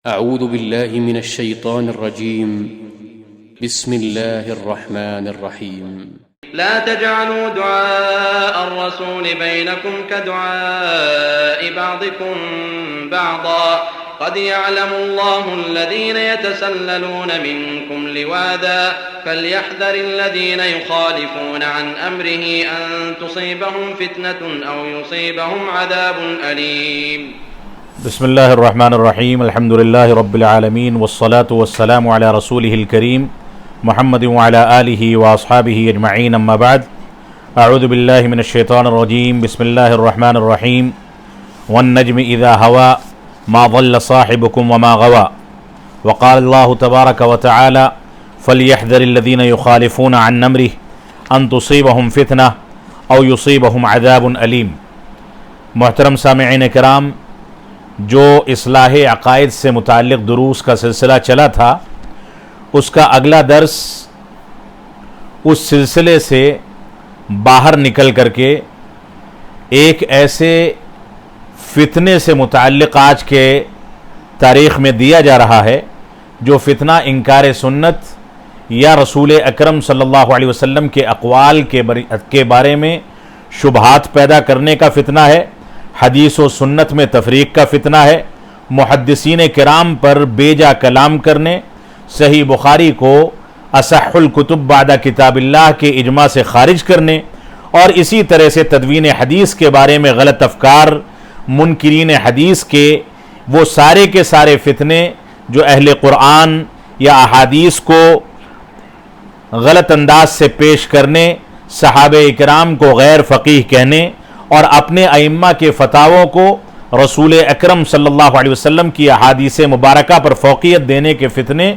اعوذ باللہ من الشیطان الرجیم بسم اللہ الرحمن الرحیم لا تجعلوا دعاء الرسول بينكم كدعاء بعضكم بعضا قد يعلم الله الذين يتسللون منكم لواذا فليحذر الذين يخالفون عن أمره أن تصيبهم فتنة أو يصيبهم عذاب أليم. بسم اللہ الرحمن الرحیم الحمد للہ رب العالمین والصلاة والسلام علی رسولہ الکریم محمد وعلی آلہ واصحابہ اجمعین اما بعد اعوذ باللہ من الشیطان الرجیم بسم اللہ الرحمن الرحیم والنجم اذا ہوا ما ضل صاحبكم وما غوا وقال اللہ تبارک وتعالی فلیحذر الذین یخالفون عن امرہ ان تصیبہم فتنہ او یصیبہم عذاب علیم. محترم سامعین اکرام، جو اصلاح عقائد سے متعلق دروس کا سلسلہ چلا تھا، اس کا اگلا درس اس سلسلے سے باہر نکل کر کے ایک ایسے فتنے سے متعلق آج کے تاریخ میں دیا جا رہا ہے جو فتنہ انکار سنت یا رسول اکرم صلی اللہ علیہ وسلم کے اقوال کے بارے میں شبہات پیدا کرنے کا فتنہ ہے، حدیث و سنت میں تفریق کا فتنہ ہے، محدثین کرام پر بیجا کلام کرنے، صحیح بخاری کو اصح الکتب بعد کتاب اللہ کے اجماع سے خارج کرنے، اور اسی طرح سے تدوین حدیث کے بارے میں غلط افکار، منکرین حدیث کے وہ سارے کے سارے فتنے جو اہل قرآن یا احادیث کو غلط انداز سے پیش کرنے، صحابہ اکرام کو غیر فقیہ کہنے اور اپنے ائمہ کے فتاووں کو رسول اکرم صلی اللہ علیہ وسلم کی احادیث مبارکہ پر فوقیت دینے کے فتنے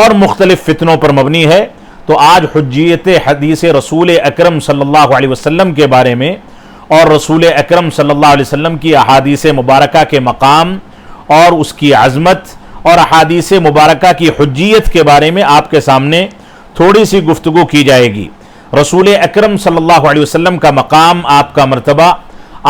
اور مختلف فتنوں پر مبنی ہے. تو آج حجیت حدیث رسول اکرم صلی اللہ علیہ وسلم کے بارے میں اور رسول اکرم صلی اللہ علیہ وسلم کی احادیث مبارکہ کے مقام اور اس کی عظمت اور احادیث مبارکہ کی حجیت کے بارے میں آپ کے سامنے تھوڑی سی گفتگو کی جائے گی. رسول اکرم صلی اللہ علیہ وسلم کا مقام، آپ کا مرتبہ،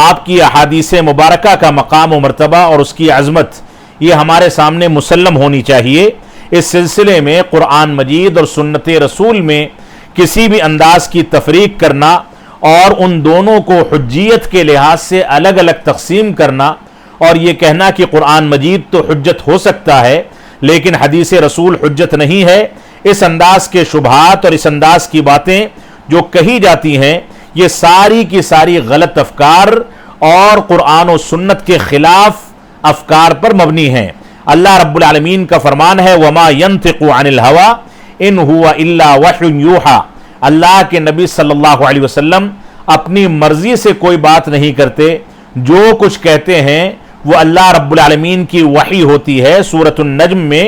آپ کی احادیث مبارکہ کا مقام و مرتبہ اور اس کی عظمت، یہ ہمارے سامنے مسلم ہونی چاہیے. اس سلسلے میں قرآن مجید اور سنت رسول میں کسی بھی انداز کی تفریق کرنا اور ان دونوں کو حجیت کے لحاظ سے الگ الگ تقسیم کرنا اور یہ کہنا کہ قرآن مجید تو حجت ہو سکتا ہے لیکن حدیث رسول حجت نہیں ہے، اس انداز کے شبہات اور اس انداز کی باتیں جو کہی جاتی ہیں یہ ساری کی ساری غلط افکار اور قرآن و سنت کے خلاف افکار پر مبنی ہیں. اللہ رب العالمین کا فرمان ہے وَمَا يَنْتِقُ عَنِ الْهَوَىٰ إِنْ هُوَ إِلَّا وَحْيٌ يُوحَىٰ. اللہ کے نبی صلی اللہ علیہ وسلم اپنی مرضی سے کوئی بات نہیں کرتے، جو کچھ کہتے ہیں وہ اللہ رب العالمین کی وحی ہوتی ہے. سورۃ النجم میں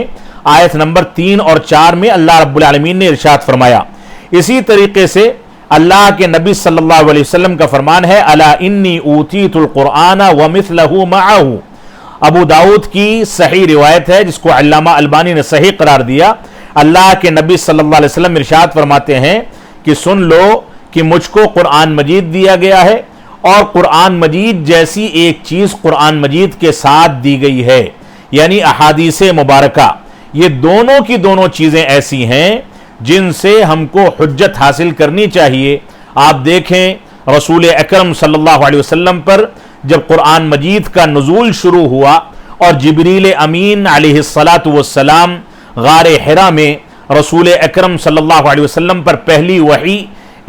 آیت نمبر 3 اور 4 میں اللہ رب العالمین نے ارشاد فرمایا. اسی طریقے سے اللہ کے نبی صلی اللہ علیہ وسلم کا فرمان ہے الا انی اوتیت القرآن ومثلہ معہ. ابو داؤد کی صحیح روایت ہے جس کو علامہ البانی نے صحیح قرار دیا. اللہ کے نبی صلی اللہ علیہ وسلم ارشاد فرماتے ہیں کہ سن لو کہ مجھ کو قرآن مجید دیا گیا ہے اور قرآن مجید جیسی ایک چیز قرآن مجید کے ساتھ دی گئی ہے، یعنی احادیث مبارکہ. یہ دونوں کی دونوں چیزیں ایسی ہیں جن سے ہم کو حجت حاصل کرنی چاہیے. آپ دیکھیں رسول اکرم صلی اللہ علیہ وسلم پر جب قرآن مجید کا نزول شروع ہوا اور جبریل امین علیہ السلام غار حرا میں رسول اکرم صلی اللہ علیہ وسلم پر پہلی وحی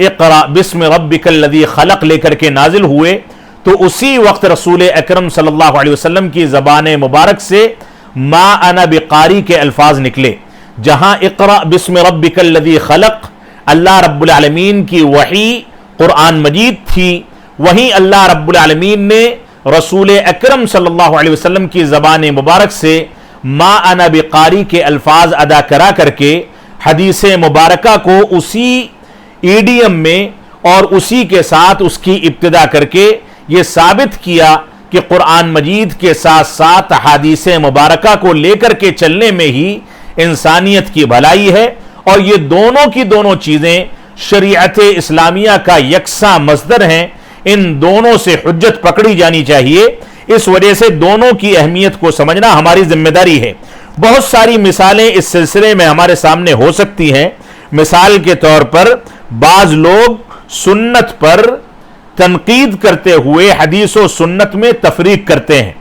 اقرأ بسم ربک الذی خلق لے کر کے نازل ہوئے تو اسی وقت رسول اکرم صلی اللہ علیہ وسلم کی زبان مبارک سے ما انا بقاری کے الفاظ نکلے. جہاں اقرأ بسم ربک الذی خلق اللہ رب العالمین کی وحی قرآن مجید تھی، وہیں اللہ رب العالمین نے رسول اکرم صلی اللہ علیہ وسلم کی زبان مبارک سے ما انا بقاری کے الفاظ ادا کرا کر کے حدیث مبارکہ کو اسی ایڈیم میں اور اسی کے ساتھ اس کی ابتدا کر کے یہ ثابت کیا کہ قرآن مجید کے ساتھ ساتھ احادیث مبارکہ کو لے کر کے چلنے میں ہی انسانیت کی بھلائی ہے. اور یہ دونوں کی دونوں چیزیں شریعت اسلامیہ کا یکساں مصدر ہیں، ان دونوں سے حجت پکڑی جانی چاہیے. اس وجہ سے دونوں کی اہمیت کو سمجھنا ہماری ذمہ داری ہے. بہت ساری مثالیں اس سلسلے میں ہمارے سامنے ہو سکتی ہیں. مثال کے طور پر بعض لوگ سنت پر تنقید کرتے ہوئے حدیث و سنت میں تفریق کرتے ہیں.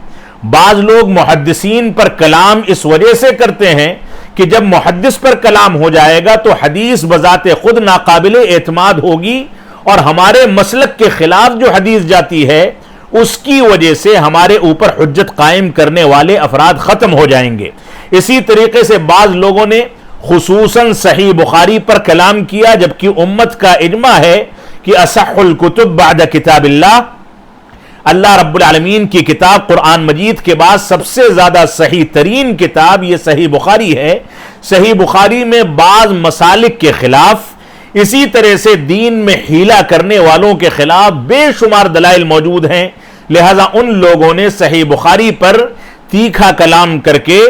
بعض لوگ محدثین پر کلام اس وجہ سے کرتے ہیں کہ جب محدث پر کلام ہو جائے گا تو حدیث بذات خود ناقابل اعتماد ہوگی اور ہمارے مسلک کے خلاف جو حدیث جاتی ہے اس کی وجہ سے ہمارے اوپر حجت قائم کرنے والے افراد ختم ہو جائیں گے. اسی طریقے سے بعض لوگوں نے خصوصاً صحیح بخاری پر کلام کیا، جبکہ امت کا اجماع ہے کہ اصح الکتب بعد کتاب اللہ رب العالمین کی کتاب قرآن مجید کے بعد سب سے زیادہ صحیح ترین کتاب یہ صحیح بخاری ہے. صحیح بخاری میں بعض مسالک کے خلاف، اسی طرح سے دین میں حیلہ کرنے والوں کے خلاف بے شمار دلائل موجود ہیں. لہذا ان لوگوں نے صحیح بخاری پر تیکھا کلام کر کے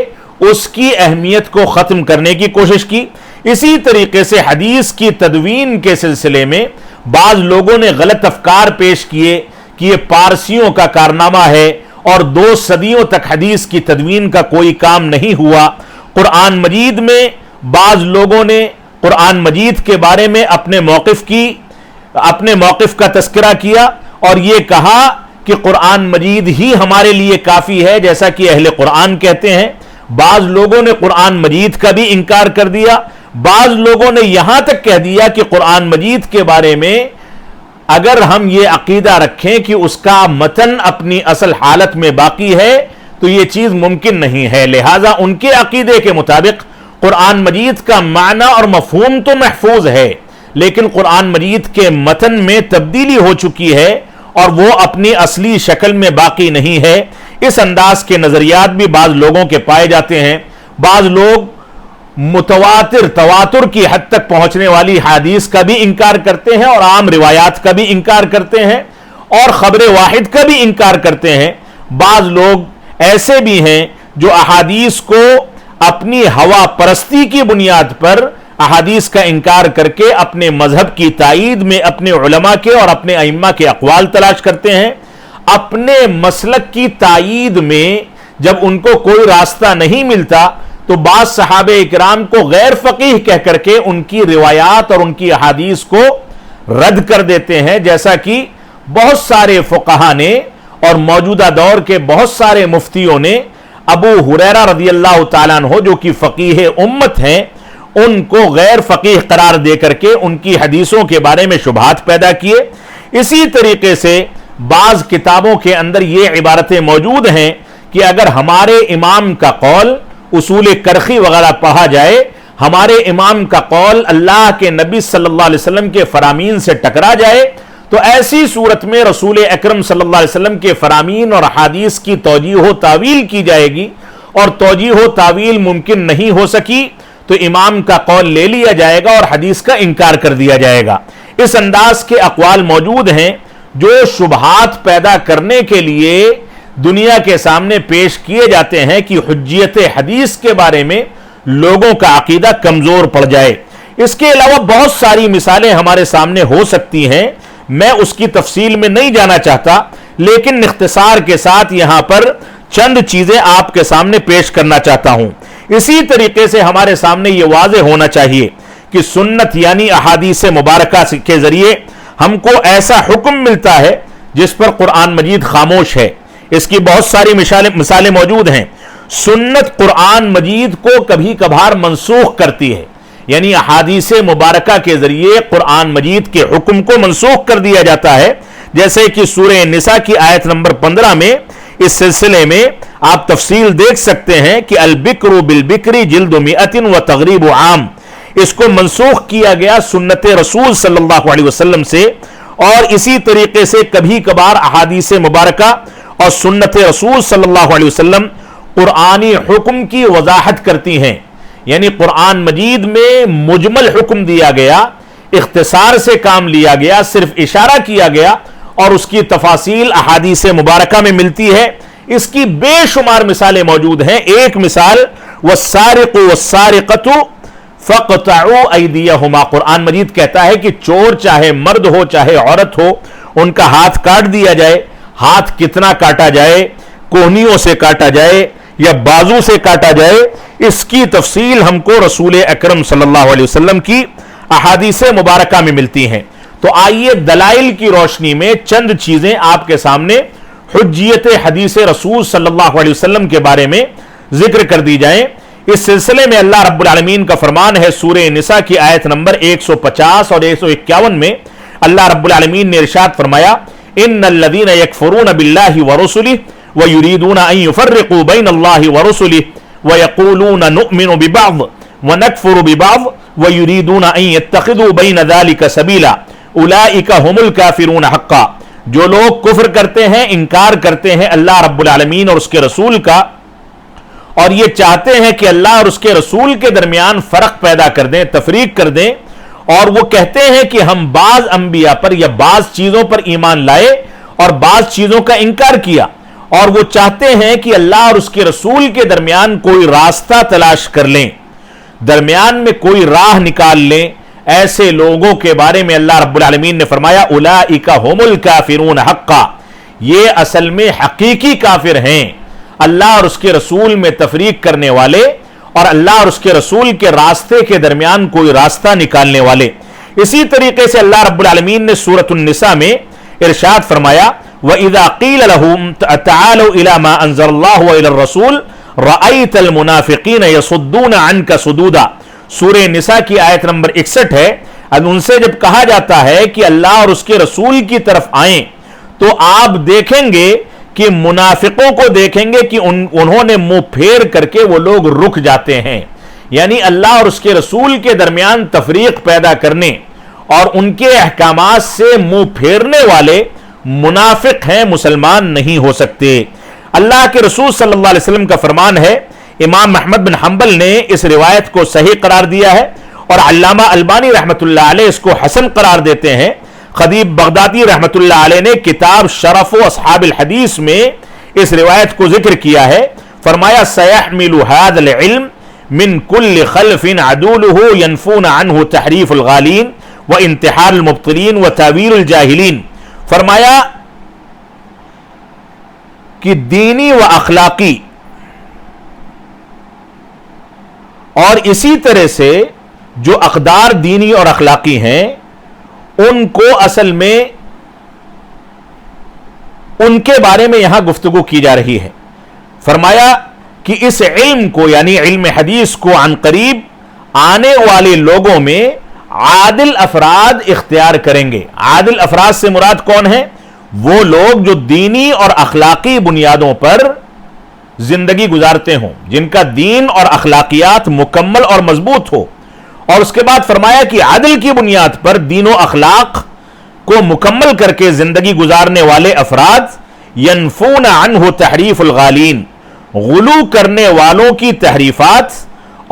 اس کی اہمیت کو ختم کرنے کی کوشش کی. اسی طریقے سے حدیث کی تدوین کے سلسلے میں بعض لوگوں نے غلط افکار پیش کیے کہ یہ پارسیوں کا کارنامہ ہے اور 2 صدیوں تک حدیث کی تدوین کا کوئی کام نہیں ہوا. قرآن مجید میں بعض لوگوں نے قرآن مجید کے بارے میں اپنے موقف کا تذکرہ کیا اور یہ کہا کہ قرآن مجید ہی ہمارے لیے کافی ہے، جیسا کہ اہل قرآن کہتے ہیں. بعض لوگوں نے قرآن مجید کا بھی انکار کر دیا. بعض لوگوں نے یہاں تک کہہ دیا کہ قرآن مجید کے بارے میں اگر ہم یہ عقیدہ رکھیں کہ اس کا متن اپنی اصل حالت میں باقی ہے تو یہ چیز ممکن نہیں ہے. لہٰذا ان کے عقیدے کے مطابق قرآن مجید کا معنی اور مفہوم تو محفوظ ہے، لیکن قرآن مجید کے متن میں تبدیلی ہو چکی ہے اور وہ اپنی اصلی شکل میں باقی نہیں ہے. اس انداز کے نظریات بھی بعض لوگوں کے پائے جاتے ہیں. بعض لوگ تواتر کی حد تک پہنچنے والی حدیث کا بھی انکار کرتے ہیں اور عام روایات کا بھی انکار کرتے ہیں اور خبر واحد کا بھی انکار کرتے ہیں. بعض لوگ ایسے بھی ہیں جو احادیث کو اپنی ہوا پرستی کی بنیاد پر احادیث کا انکار کر کے اپنے مذہب کی تائید میں اپنے علماء کے اور اپنے ائمہ کے اقوال تلاش کرتے ہیں. اپنے مسلک کی تائید میں جب ان کو کوئی راستہ نہیں ملتا تو بعض صحابہ اکرام کو غیر فقیہ کہہ کر کے ان کی روایات اور ان کی احادیث کو رد کر دیتے ہیں، جیسا کہ بہت سارے فقہا نے اور موجودہ دور کے بہت سارے مفتیوں نے ابو ہریرہ رضی اللہ تعالیٰ عنہ جو کہ فقیہ امت ہیں ان کو غیر فقیہ قرار دے کر کے ان کی حدیثوں کے بارے میں شبہات پیدا کیے. اسی طریقے سے بعض کتابوں کے اندر یہ عبارتیں موجود ہیں کہ اگر ہمارے امام کا قول اصول کرخی وغیرہ پڑھا جائے، ہمارے امام کا قول اللہ کے نبی صلی اللہ علیہ وسلم کے فرامین سے ٹکرا جائے تو ایسی صورت میں رسول اکرم صلی اللہ علیہ وسلم کے فرامین اور احادیث کی توجیہ و تعویل کی جائے گی، اور توجیہ و تعویل ممکن نہیں ہو سکی تو امام کا قول لے لیا جائے گا اور حدیث کا انکار کر دیا جائے گا. اس انداز کے اقوال موجود ہیں جو شبہات پیدا کرنے کے لیے دنیا کے سامنے پیش کیے جاتے ہیں کہ حجیت حدیث کے بارے میں لوگوں کا عقیدہ کمزور پڑ جائے. اس کے علاوہ بہت ساری مثالیں ہمارے سامنے ہو سکتی ہیں، میں اس کی تفصیل میں نہیں جانا چاہتا، لیکن اختصار کے ساتھ یہاں پر چند چیزیں آپ کے سامنے پیش کرنا چاہتا ہوں. اسی طریقے سے ہمارے سامنے یہ واضح ہونا چاہیے کہ سنت یعنی احادیث مبارکہ کے ذریعے ہم کو ایسا حکم ملتا ہے جس پر قرآن مجید خاموش ہے. اس کی بہت ساری مثالیں موجود ہیں. سنت قرآن مجید کو کبھی کبھار منسوخ کرتی ہے، یعنی احادیث مبارکہ کے ذریعے قرآن مجید کے حکم کو منسوخ کر دیا جاتا ہے، جیسے کہ سورہ نساء کی آیت نمبر 15 میں اس سلسلے میں آپ تفصیل دیکھ سکتے ہیں کہ البکر بالبکر جلد مئت و تغریب عام، اس کو منسوخ کیا گیا سنت رسول صلی اللہ علیہ وسلم سے. اور اسی طریقے سے کبھی کبھار احادیث مبارکہ اور سنت رسول صلی اللہ علیہ وسلم قرآنی حکم کی وضاحت کرتی ہیں، یعنی قرآن مجید میں مجمل حکم دیا گیا، اختصار سے کام لیا گیا، صرف اشارہ کیا گیا اور اس کی تفاصیل احادیث مبارکہ میں ملتی ہے. اس کی بے شمار مثالیں موجود ہیں. ایک مثال والسارق والسارقۃ فاقطعوا ایدیہما، قرآن مجید کہتا ہے کہ چور چاہے مرد ہو چاہے عورت ہو ان کا ہاتھ کاٹ دیا جائے. ہاتھ کتنا کاٹا جائے، کوہنیوں سے کاٹا جائے یا بازو سے کاٹا جائے، اس کی تفصیل ہم کو رسول اکرم صلی اللہ علیہ وسلم کی احادیث مبارکہ میں ملتی ہیں۔ تو آئیے دلائل کی روشنی میں چند چیزیں آپ کے سامنے حجیت حدیث رسول صلی اللہ علیہ وسلم کے بارے میں ذکر کر دی جائیں۔ اس سلسلے میں اللہ رب العالمین کا فرمان ہے سورہ نساء کی آیت نمبر 150 اور 151 میں اللہ رب العالمین نے ارشاد فرمایا ان الذین یکفرون باللہ ورسلہ ویریدون ان یفرقوا بین اللہ ورسلہ ویقولون نؤمن ببعض ونکفر ببعض ویریدون ان یتخذوا بین ذلک سبیلا اولئک هم الکافرون حقا۔ جو لوگ کفر کرتے ہیں، انکار کرتے ہیں اللہ رب العالمین اور اس کے رسول کا، اور یہ چاہتے ہیں کہ اللہ اور اس کے رسول کے درمیان فرق پیدا کر دیں، تفریق کر دیں، اور وہ کہتے ہیں کہ ہم بعض انبیاء پر یا بعض چیزوں پر ایمان لائے اور بعض چیزوں کا انکار کیا، اور وہ چاہتے ہیں کہ اللہ اور اس کے رسول کے درمیان کوئی راستہ تلاش کر لیں، درمیان میں کوئی راہ نکال لیں، ایسے لوگوں کے بارے میں اللہ رب العالمین نے فرمایا اولئک هم الکافرون حقا، یہ اصل میں حقیقی کافر ہیں، اللہ اور اس کے رسول میں تفریق کرنے والے اور اللہ اور اس کے رسول کے راستے کے درمیان کوئی راستہ نکالنے والے۔ اسی طریقے سے اللہ رب العالمین نے سورۃ النساء میں ارشاد فرمایا وَإِذَا قِيلَ لَهُمْ تَعَالَوْا إِلَى مَا أَنزَلَ اللَّهُ وَإِلَى الرَّسُولِ رَأَيْتَ الْمُنَافِقِينَ يَصُدُّونَ عَنْكَ صُدُودًا۔ سورہ نساء کی آیت نمبر 61 ہے۔ اب ان سے جب کہا جاتا ہے کہ اللہ اور اس کے رسول کی طرف آئیں تو آپ دیکھیں گے کہ منافقوں کو دیکھیں گے کہ انہوں نے منہ پھیر کر کے وہ لوگ رک جاتے ہیں، یعنی اللہ اور اس کے رسول کے درمیان تفریق پیدا کرنے اور ان کے احکامات سے منہ پھیرنے والے منافق ہیں، مسلمان نہیں ہو سکتے۔ اللہ کے رسول صلی اللہ علیہ وسلم کا فرمان ہے، امام محمد بن حنبل نے اس روایت کو صحیح قرار دیا ہے اور علامہ البانی رحمۃ اللہ علیہ اس کو حسن قرار دیتے ہیں۔ خطیب بغدادی رحمۃ اللہ علیہ نے کتاب شرف و اصحاب الحدیث میں اس روایت کو ذکر کیا ہے، فرمایا سیحمل هذا العلم من كل خلف عدوله ينفون عنه تحریف الغالین وانتحار المبطلین وتاویل الجاہلین۔ فرمایا کہ دینی و اخلاقی اور اسی طرح سے جو اقدار دینی اور اخلاقی ہیں ان کو اصل میں ان کے بارے میں یہاں گفتگو کی جا رہی ہے۔ فرمایا کہ اس علم کو یعنی علم حدیث کو عن قریب آنے والے لوگوں میں عادل افراد اختیار کریں گے۔ عادل افراد سے مراد کون ہیں؟ وہ لوگ جو دینی اور اخلاقی بنیادوں پر زندگی گزارتے ہوں، جن کا دین اور اخلاقیات مکمل اور مضبوط ہو۔ اور اس کے بعد فرمایا کہ عدل کی بنیاد پر دین و اخلاق کو مکمل کر کے زندگی گزارنے والے افراد ینفون عنہ تحریف الغالین، غلو کرنے والوں کی تحریفات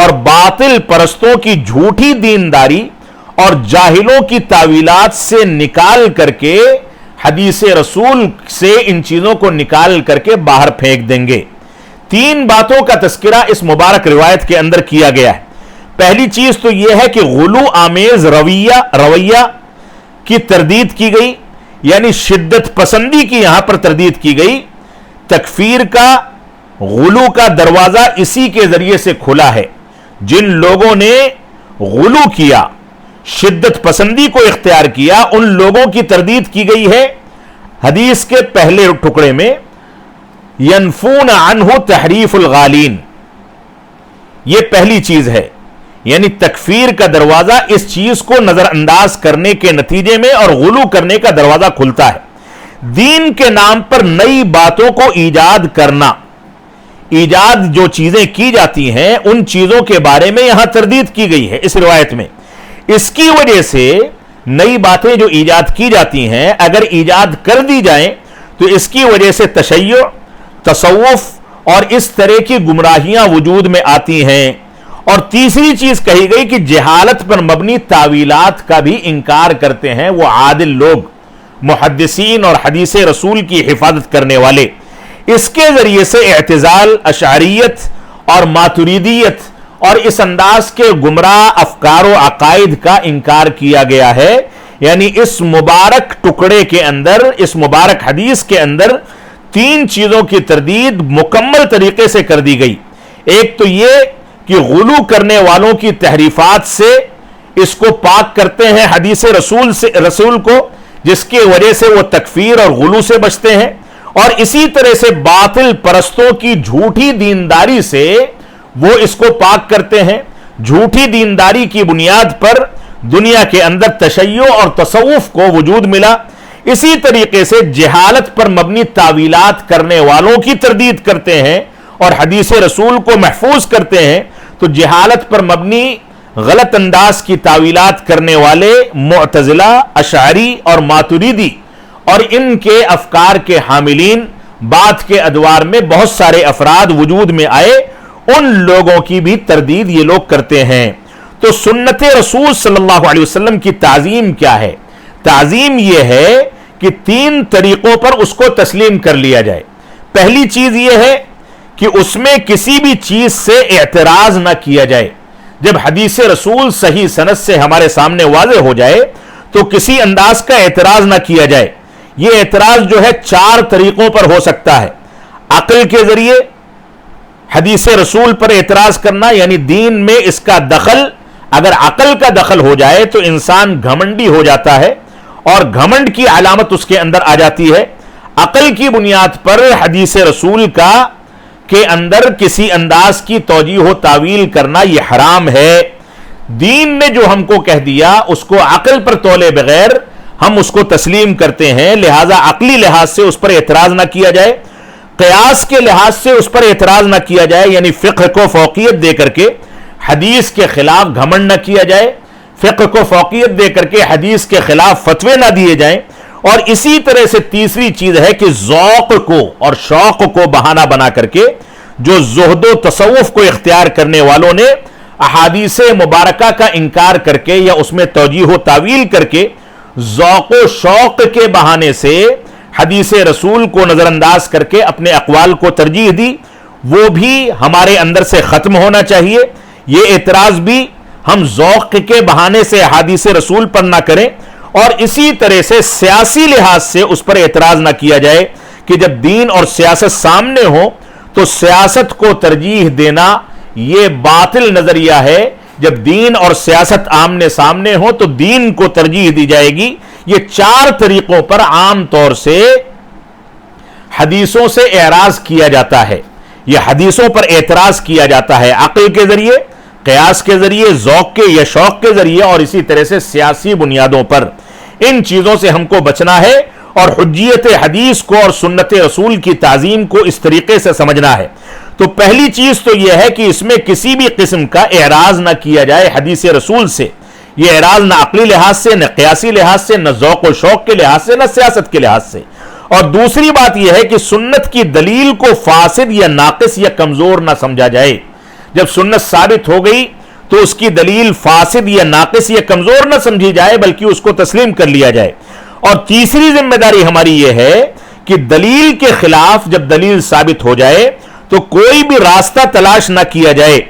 اور باطل پرستوں کی جھوٹی دینداری اور جاہلوں کی تعویلات سے نکال کر کے حدیث رسول سے ان چیزوں کو نکال کر کے باہر پھینک دیں گے۔ تین باتوں کا تذکرہ اس مبارک روایت کے اندر کیا گیا ہے۔ پہلی چیز تو یہ ہے کہ غلو آمیز رویہ کی تردید کی گئی، یعنی شدت پسندی کی یہاں پر تردید کی گئی۔ تکفیر کا غلو کا دروازہ اسی کے ذریعے سے کھلا ہے۔ جن لوگوں نے غلو کیا، شدت پسندی کو اختیار کیا، ان لوگوں کی تردید کی گئی ہے حدیث کے پہلے ٹکڑے میں ینفون عنہ تحریف الغالین۔ یہ پہلی چیز ہے، یعنی تکفیر کا دروازہ اس چیز کو نظر انداز کرنے کے نتیجے میں اور غلو کرنے کا دروازہ کھلتا ہے۔ دین کے نام پر نئی باتوں کو ایجاد کرنا، ایجاد جو چیزیں کی جاتی ہیں ان چیزوں کے بارے میں یہاں تردید کی گئی ہے اس روایت میں۔ اس کی وجہ سے نئی باتیں جو ایجاد کی جاتی ہیں اگر ایجاد کر دی جائیں تو اس کی وجہ سے تشیع، تصوف اور اس طرح کی گمراہیاں وجود میں آتی ہیں۔ اور تیسری چیز کہی گئی کہ جہالت پر مبنی تعویلات کا بھی انکار کرتے ہیں وہ عادل لوگ، محدثین اور حدیث رسول کی حفاظت کرنے والے۔ اس کے ذریعے سے اعتزال، اشعریت اور ماتریدیت اور اس انداز کے گمراہ افکار و عقائد کا انکار کیا گیا ہے۔ یعنی اس مبارک ٹکڑے کے اندر، اس مبارک حدیث کے اندر تین چیزوں کی تردید مکمل طریقے سے کر دی گئی۔ ایک تو یہ کہ غلو کرنے والوں کی تحریفات سے اس کو پاک کرتے ہیں حدیث رسول کو، جس کی وجہ سے وہ تکفیر اور غلو سے بچتے ہیں، اور اسی طرح سے باطل پرستوں کی جھوٹی دینداری سے وہ اس کو پاک کرتے ہیں۔ جھوٹی دینداری کی بنیاد پر دنیا کے اندر تشیع اور تصوف کو وجود ملا، اسی طریقے سے جہالت پر مبنی تعویلات کرنے والوں کی تردید کرتے ہیں اور حدیث رسول کو محفوظ کرتے ہیں۔ تو جہالت پر مبنی غلط انداز کی تعویلات کرنے والے معتزلہ، اشعری اور ماتریدی اور ان کے افکار کے حاملین، بعد کے ادوار میں بہت سارے افراد وجود میں آئے، ان لوگوں کی بھی تردید یہ لوگ کرتے ہیں۔ تو سنت رسول صلی اللہ علیہ وسلم کی تعظیم کیا ہے؟ تعظیم یہ ہے کہ 3 طریقوں پر اس کو تسلیم کر لیا جائے۔ پہلی چیز یہ ہے کہ اس میں کسی بھی چیز سے اعتراض نہ کیا جائے۔ جب حدیث رسول صحیح سند سے ہمارے سامنے واضح ہو جائے تو کسی انداز کا اعتراض نہ کیا جائے۔ یہ اعتراض جو ہے 4 طریقوں پر ہو سکتا ہے۔ عقل کے ذریعے حدیث رسول پر اعتراض کرنا، یعنی دین میں اس کا دخل، اگر عقل کا دخل ہو جائے تو انسان گھمنڈی ہو جاتا ہے اور گھمنڈ کی علامت اس کے اندر آ جاتی ہے۔ عقل کی بنیاد پر حدیث رسول کے اندر کسی انداز کی توجیہ و تعویل کرنا یہ حرام ہے۔ دین نے جو ہم کو کہہ دیا اس کو عقل پر تولے بغیر ہم اس کو تسلیم کرتے ہیں، لہذا عقلی لحاظ سے اس پر اعتراض نہ کیا جائے، قیاس کے لحاظ سے اس پر اعتراض نہ کیا جائے، یعنی فقہ کو فوقیت دے کر کے حدیث کے خلاف گھمنڈ نہ کیا جائے، فقہ کو فوقیت دے کر کے حدیث کے خلاف فتوے نہ دیے جائیں۔ اور اسی طرح سے تیسری چیز ہے کہ ذوق کو اور شوق کو بہانہ بنا کر کے جو زہد و تصوف کو اختیار کرنے والوں نے احادیث مبارکہ کا انکار کر کے یا اس میں توجیہ و تعویل کر کے ذوق و شوق کے بہانے سے حدیث رسول کو نظر انداز کر کے اپنے اقوال کو ترجیح دی، وہ بھی ہمارے اندر سے ختم ہونا چاہیے۔ یہ اعتراض بھی ہم ذوق کے بہانے سے حدیث رسول پر نہ کریں، اور اسی طرح سے سیاسی لحاظ سے اس پر اعتراض نہ کیا جائے کہ جب دین اور سیاست سامنے ہو تو سیاست کو ترجیح دینا یہ باطل نظریہ ہے۔ جب دین اور سیاست آمنے سامنے ہو تو دین کو ترجیح دی جائے گی۔ یہ 4 طریقوں پر عام طور سے حدیثوں سے اعراض کیا جاتا ہے، یہ حدیثوں پر اعتراض کیا جاتا ہے، عقل کے ذریعے، قیاس کے ذریعے، ذوق کے یا شوق کے ذریعے، اور اسی طرح سے سیاسی بنیادوں پر۔ ان چیزوں سے ہم کو بچنا ہے اور حجیت حدیث کو اور سنت رسول کی تعظیم کو اس طریقے سے سمجھنا ہے۔ تو پہلی چیز تو یہ ہے کہ اس میں کسی بھی قسم کا اعراض نہ کیا جائے حدیث رسول سے، یہ اعراض نہ عقلی لحاظ سے، نہ قیاسی لحاظ سے، نہ ذوق و شوق کے لحاظ سے، نہ سیاست کے لحاظ سے۔ اور دوسری بات یہ ہے کہ سنت کی دلیل کو فاسد یا ناقص یا کمزور نہ سمجھا جائے۔ جب سنت ثابت ہو گئی تو اس کی دلیل فاسد یا ناقص یا کمزور نہ سمجھی جائے بلکہ اس کو تسلیم کر لیا جائے۔ اور تیسری ذمہ داری ہماری یہ ہے کہ دلیل کے خلاف جب دلیل ثابت ہو جائے تو کوئی بھی راستہ تلاش نہ کیا جائے۔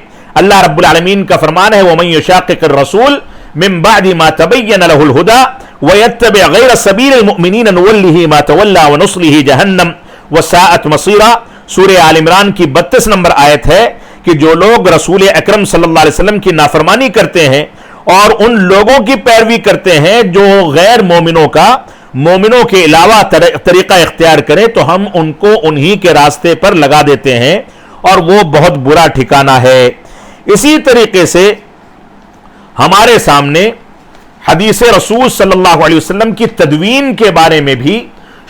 اللہ رب العالمین کا فرمان ہے وَمَن يُشَاقِقِ الرَّسُولَ مِن بَعْدِ مَا تَبَيَّنَ لَهُ الْهُدَى وَيَتَّبِعْ غَيْرَ سَبِيلِ الْمُؤْمِنِينَ نُوَلِّهِ مَا تَوَلَّى وَنُصْلِهِ جَهَنَّمَ وَسَاءَتْ مَصِيرًا۔ سورہ آل عمران کی 32 نمبر آیت ہے کہ جو لوگ رسول اکرم صلی اللہ علیہ وسلم کی نافرمانی کرتے ہیں اور ان لوگوں کی پیروی کرتے ہیں جو غیر مومنوں کا مومنوں کے علاوہ طریقہ اختیار کریں تو ہم ان کو انہی کے راستے پر لگا دیتے ہیں اور وہ بہت برا ٹھکانہ ہے۔ اسی طریقے سے ہمارے سامنے حدیث رسول صلی اللہ علیہ وسلم کی تدوین کے بارے میں بھی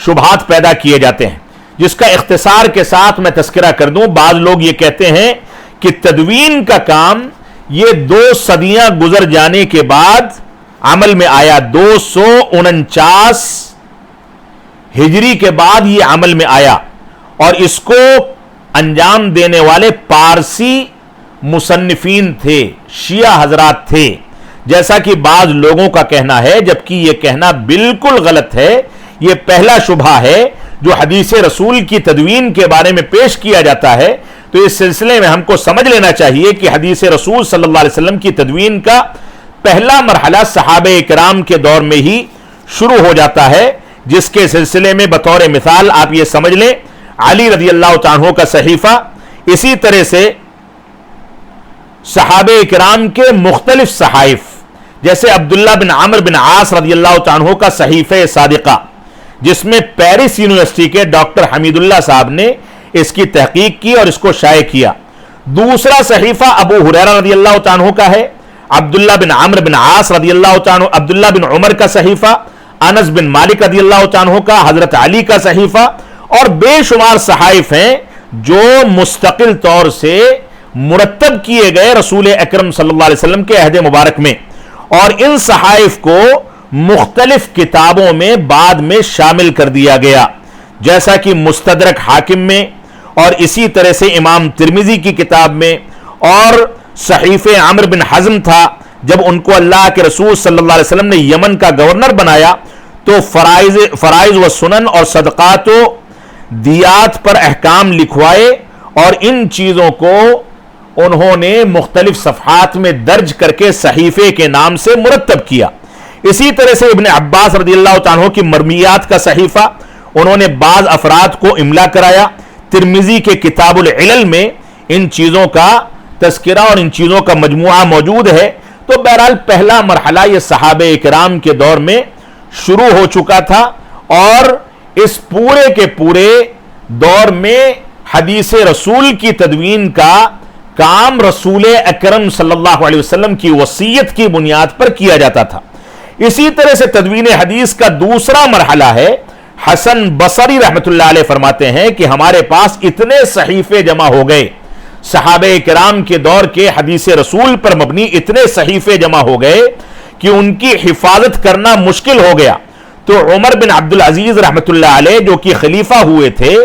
شبہات پیدا کیے جاتے ہیں، جس کا اختصار کے ساتھ میں تذکرہ کر دوں۔ بعض لوگ یہ کہتے ہیں کہ تدوین کا کام یہ 2 صدیاں گزر جانے کے بعد عمل میں آیا، 249 ہجری کے بعد یہ عمل میں آیا، اور اس کو انجام دینے والے پارسی مصنفین تھے، شیعہ حضرات تھے، جیسا کہ بعض لوگوں کا کہنا ہے، جبکہ یہ کہنا بالکل غلط ہے۔ یہ پہلا شبہ ہے جو حدیث رسول کی تدوین کے بارے میں پیش کیا جاتا ہے۔ تو اس سلسلے میں ہم کو سمجھ لینا چاہیے کہ حدیث رسول صلی اللہ علیہ وسلم کی تدوین کا پہلا مرحلہ صحابہ اکرام کے دور میں ہی شروع ہو جاتا ہے، جس کے سلسلے میں بطور مثال آپ یہ سمجھ لیں علی رضی اللہ تعالیٰ عنہ کا صحیفہ، اسی طرح سے صحابہ کرام کے مختلف صحائف، جیسے عبداللہ بن عمرو بن عاص رضی اللہ تعالیٰ عنہ کا صحیفہ صادقہ، جس میں پیرس یونیورسٹی کے ڈاکٹر حمید اللہ صاحب نے اس کی تحقیق کی اور اس کو شائع کیا۔ دوسرا صحیفہ ابو ہریرہ رضی اللہ تعالیٰ عنہ کا ہے، عبداللہ بن عمرو بن عاص رضی اللہ تعالیٰ عنہ، عبداللہ بن عمر کا صحیفہ، انس بن مالک رضی اللہ تعالیٰ عنہ کا، حضرت علی کا صحیفہ، اور بے شمار صحائف ہیں جو مستقل طور سے مرتب کیے گئے رسول اکرم صلی اللہ علیہ وسلم کے عہد مبارک میں، اور ان صحائف کو مختلف کتابوں میں بعد میں شامل کر دیا گیا، جیسا کہ مستدرک حاکم میں، اور اسی طرح سے امام ترمذی کی کتاب میں، اور صحیفہ عمرو بن حزم تھا جب ان کو اللہ کے رسول صلی اللہ علیہ وسلم نے یمن کا گورنر بنایا تو فرائض و سنن اور صدقات و دیات پر احکام لکھوائے، اور ان چیزوں کو انہوں نے مختلف صفحات میں درج کر کے صحیفے کے نام سے مرتب کیا۔ اسی طرح سے ابن عباس رضی اللہ تعالیٰ عنہ کی مرمیات کا صحیفہ انہوں نے بعض افراد کو املا کرایا۔ ترمذی کے کتاب العلل میں ان چیزوں کا تذکرہ اور ان چیزوں کا مجموعہ موجود ہے۔ تو بہرحال پہلا مرحلہ یہ صحابہ کرام کے دور میں شروع ہو چکا تھا، اور اس پورے کے پورے دور میں حدیث رسول کی تدوین کا کام رسول اکرم صلی اللہ علیہ وسلم کی وصیت کی بنیاد پر کیا جاتا تھا۔ اسی طرح سے تدوین حدیث کا دوسرا مرحلہ ہے، حسن بصری رحمۃ اللہ علیہ فرماتے ہیں کہ ہمارے پاس اتنے صحیفے جمع ہو گئے، صحابہ کرام کے دور کے حدیث رسول پر مبنی اتنے صحیفے جمع ہو گئے کہ ان کی حفاظت کرنا مشکل ہو گیا۔ تو عمر بن عبد العزیز رحمۃ اللہ علیہ جو کہ خلیفہ ہوئے تھے،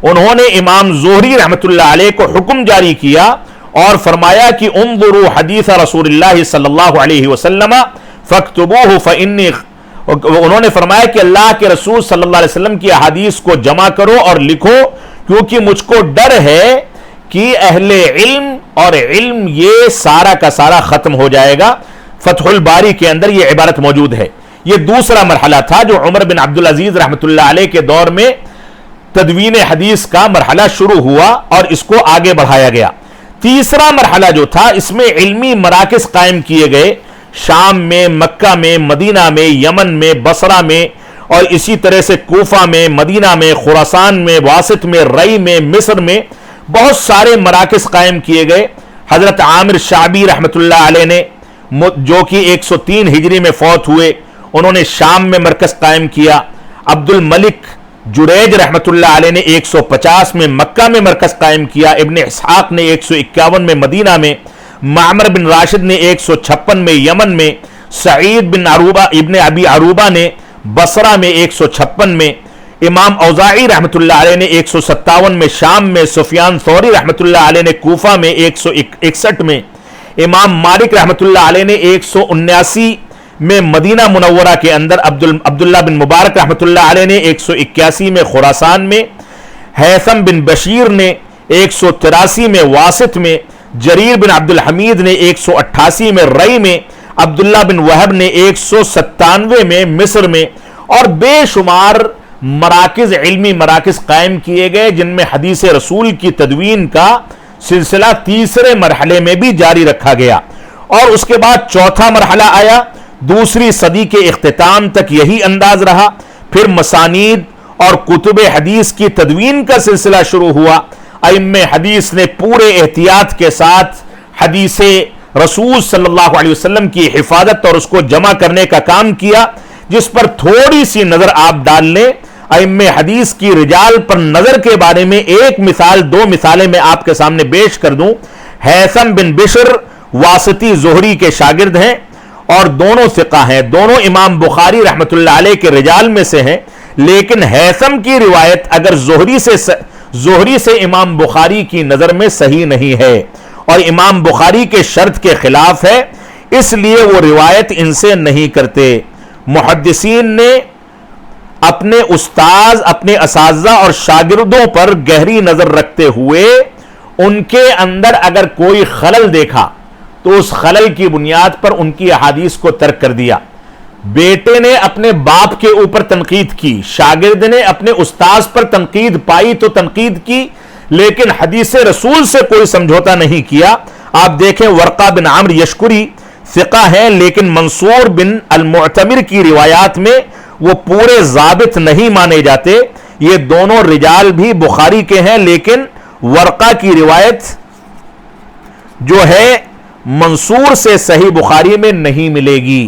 انہوں نے امام زہری رحمۃ اللہ علیہ کو حکم جاری کیا اور فرمایا کہ انظروا حدیث رسول اللہ صلی اللہ علیہ وسلم فاکتبوہ فانی، انہوں نے فرمایا کہ اللہ کے رسول صلی اللہ علیہ وسلم کی احادیث کو جمع کرو اور لکھو، کیونکہ مجھ کو ڈر ہے کہ اہل علم اور علم یہ سارا کا سارا ختم ہو جائے گا۔ فتح الباری کے اندر یہ عبارت موجود ہے۔ یہ دوسرا مرحلہ تھا جو عمر بن عبد العزیز رحمۃ اللہ علیہ کے دور میں تدوین حدیث کا مرحلہ شروع ہوا اور اس کو آگے بڑھایا گیا۔ تیسرا مرحلہ جو تھا، اس میں علمی مراکز قائم کیے گئے، شام میں، مکہ میں، مدینہ میں، یمن میں، بصرہ میں، اور اسی طرح سے کوفہ میں، مدینہ میں، خراسان میں، واسط میں، رئی میں، مصر میں بہت سارے مراکز قائم کیے گئے۔ حضرت عامر شعبی رحمۃ اللہ علیہ نے، جو کہ 103 ہجری میں فوت ہوئے، انہوں نے شام میں مرکز قائم کیا۔ عبد الملک جریج رحمۃ اللہ علیہ نے 150 میں مکہ میں مرکز قائم کیا۔ ابن اسحاق نے 151 میں مدینہ میں، معمر بن راشد نے 156 میں یمن میں، سعید بن عروبہ ابن ابی عروبہ نے بصرہ میں 156 میں، امام اوزاعی رحمۃ اللہ علیہ نے 157 میں شام میں، سفیان ثوری رحمۃ اللہ علیہ نے کوفہ میں 161 میں، امام مالک رحمۃ اللہ علیہ نے 179 میں مدینہ منورہ کے اندر، عبداللہ بن مبارک رحمۃ اللہ علیہ نے 181 میں خراسان میں، حیثم بن بشیر نے 183 میں واسط میں، جریر بن عبد الحمید نے 188 میں رئی میں، عبداللہ بن وہب نے 197 میں مصر میں، اور بے شمار مراکز، علمی مراکز قائم کیے گئے جن میں حدیث رسول کی تدوین کا سلسلہ تیسرے مرحلے میں بھی جاری رکھا گیا۔ اور اس کے بعد چوتھا مرحلہ آیا، دوسری صدی کے اختتام تک یہی انداز رہا۔ پھر مسانید اور کتب حدیث کی تدوین کا سلسلہ شروع ہوا۔ ائمہ حدیث نے پورے احتیاط کے ساتھ حدیث رسول صلی اللہ علیہ وسلم کی حفاظت اور اس کو جمع کرنے کا کام کیا، جس پر تھوڑی سی نظر آپ ڈال لیں۔ ائمہ حدیث کی رجال پر نظر کے بارے میں ایک مثال، دو مثالیں میں آپ کے سامنے پیش کر دوں۔ حیثم بن بشر واسطی زہری کے شاگرد ہیں اور دونوں ثقہ ہیں، دونوں امام بخاری رحمۃ اللہ علیہ کے رجال میں سے ہیں، لیکن حیثم کی روایت اگر زہری سے امام بخاری کی نظر میں صحیح نہیں ہے اور امام بخاری کے شرط کے خلاف ہے، اس لیے وہ روایت ان سے نہیں کرتے۔ محدثین نے اپنے استاذ، اپنے اساتذہ اور شاگردوں پر گہری نظر رکھتے ہوئے ان کے اندر اگر کوئی خلل دیکھا تو اس خلل کی بنیاد پر ان کی احادیث کو ترک کر دیا۔ بیٹے نے اپنے باپ کے اوپر تنقید کی، شاگرد نے اپنے استاذ پر تنقید پائی تو تنقید کی، لیکن حدیث رسول سے کوئی سمجھوتا نہیں کیا۔ آپ دیکھیں ورقہ بن عمرو یشکری ثقہ ہیں، لیکن منصور بن المعتمر کی روایات میں وہ پورے ضابط نہیں مانے جاتے. یہ دونوں رجال بھی بخاری کے ہیں، لیکن ورقہ کی روایت جو ہے منصور سے صحیح بخاری میں نہیں ملے گی.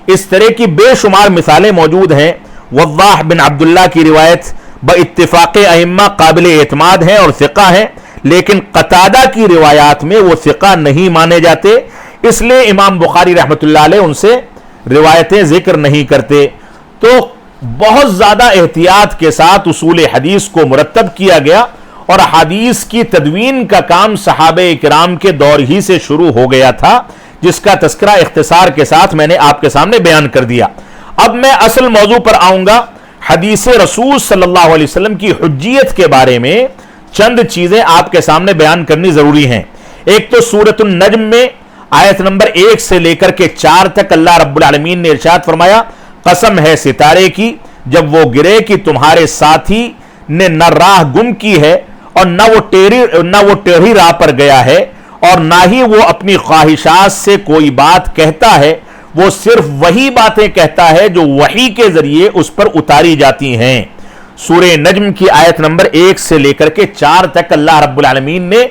اس طرح کی بے شمار مثالیں موجود ہیں. وضاح بن عبداللہ کی روایت باتفاق ائمہ قابل اعتماد ہیں اور ثقہ ہیں، لیکن قتادہ کی روایات میں وہ ثقہ نہیں مانے جاتے، اس لیے امام بخاری رحمۃ اللہ علیہ ان سے روایتیں ذکر نہیں کرتے. تو بہت زیادہ احتیاط کے ساتھ اصول حدیث کو مرتب کیا گیا، اور احادیث کی تدوین کا کام صحابہ اکرام کے دور ہی سے شروع ہو گیا تھا، جس کا تذکرہ اختصار کے ساتھ میں نے آپ کے سامنے بیان کر دیا. اب میں اصل موضوع پر آؤں گا. حدیث رسول صلی اللہ علیہ وسلم کی حجیت کے بارے میں چند چیزیں آپ کے سامنے بیان کرنی ضروری ہیں. ایک تو سورۃ النجم میں آیت نمبر 1 سے لے کر کے 4 تک اللہ رب العالمین نے ارشاد فرمایا، قسم ہے ستارے کی جب وہ گرے کہ تمہارے ساتھی نے نہ راہ گم کی ہے اور نہ وہ ٹیڑھی راہ پر گیا ہے، اور نہ ہی وہ اپنی خواہشات سے کوئی بات کہتا ہے، وہ صرف وہی باتیں کہتا ہے جو وحی کے ذریعے اس پر اتاری جاتی ہیں. سورہ نجم کی آیت نمبر 1 سے لے کر کے 4 تک اللہ رب العالمین نے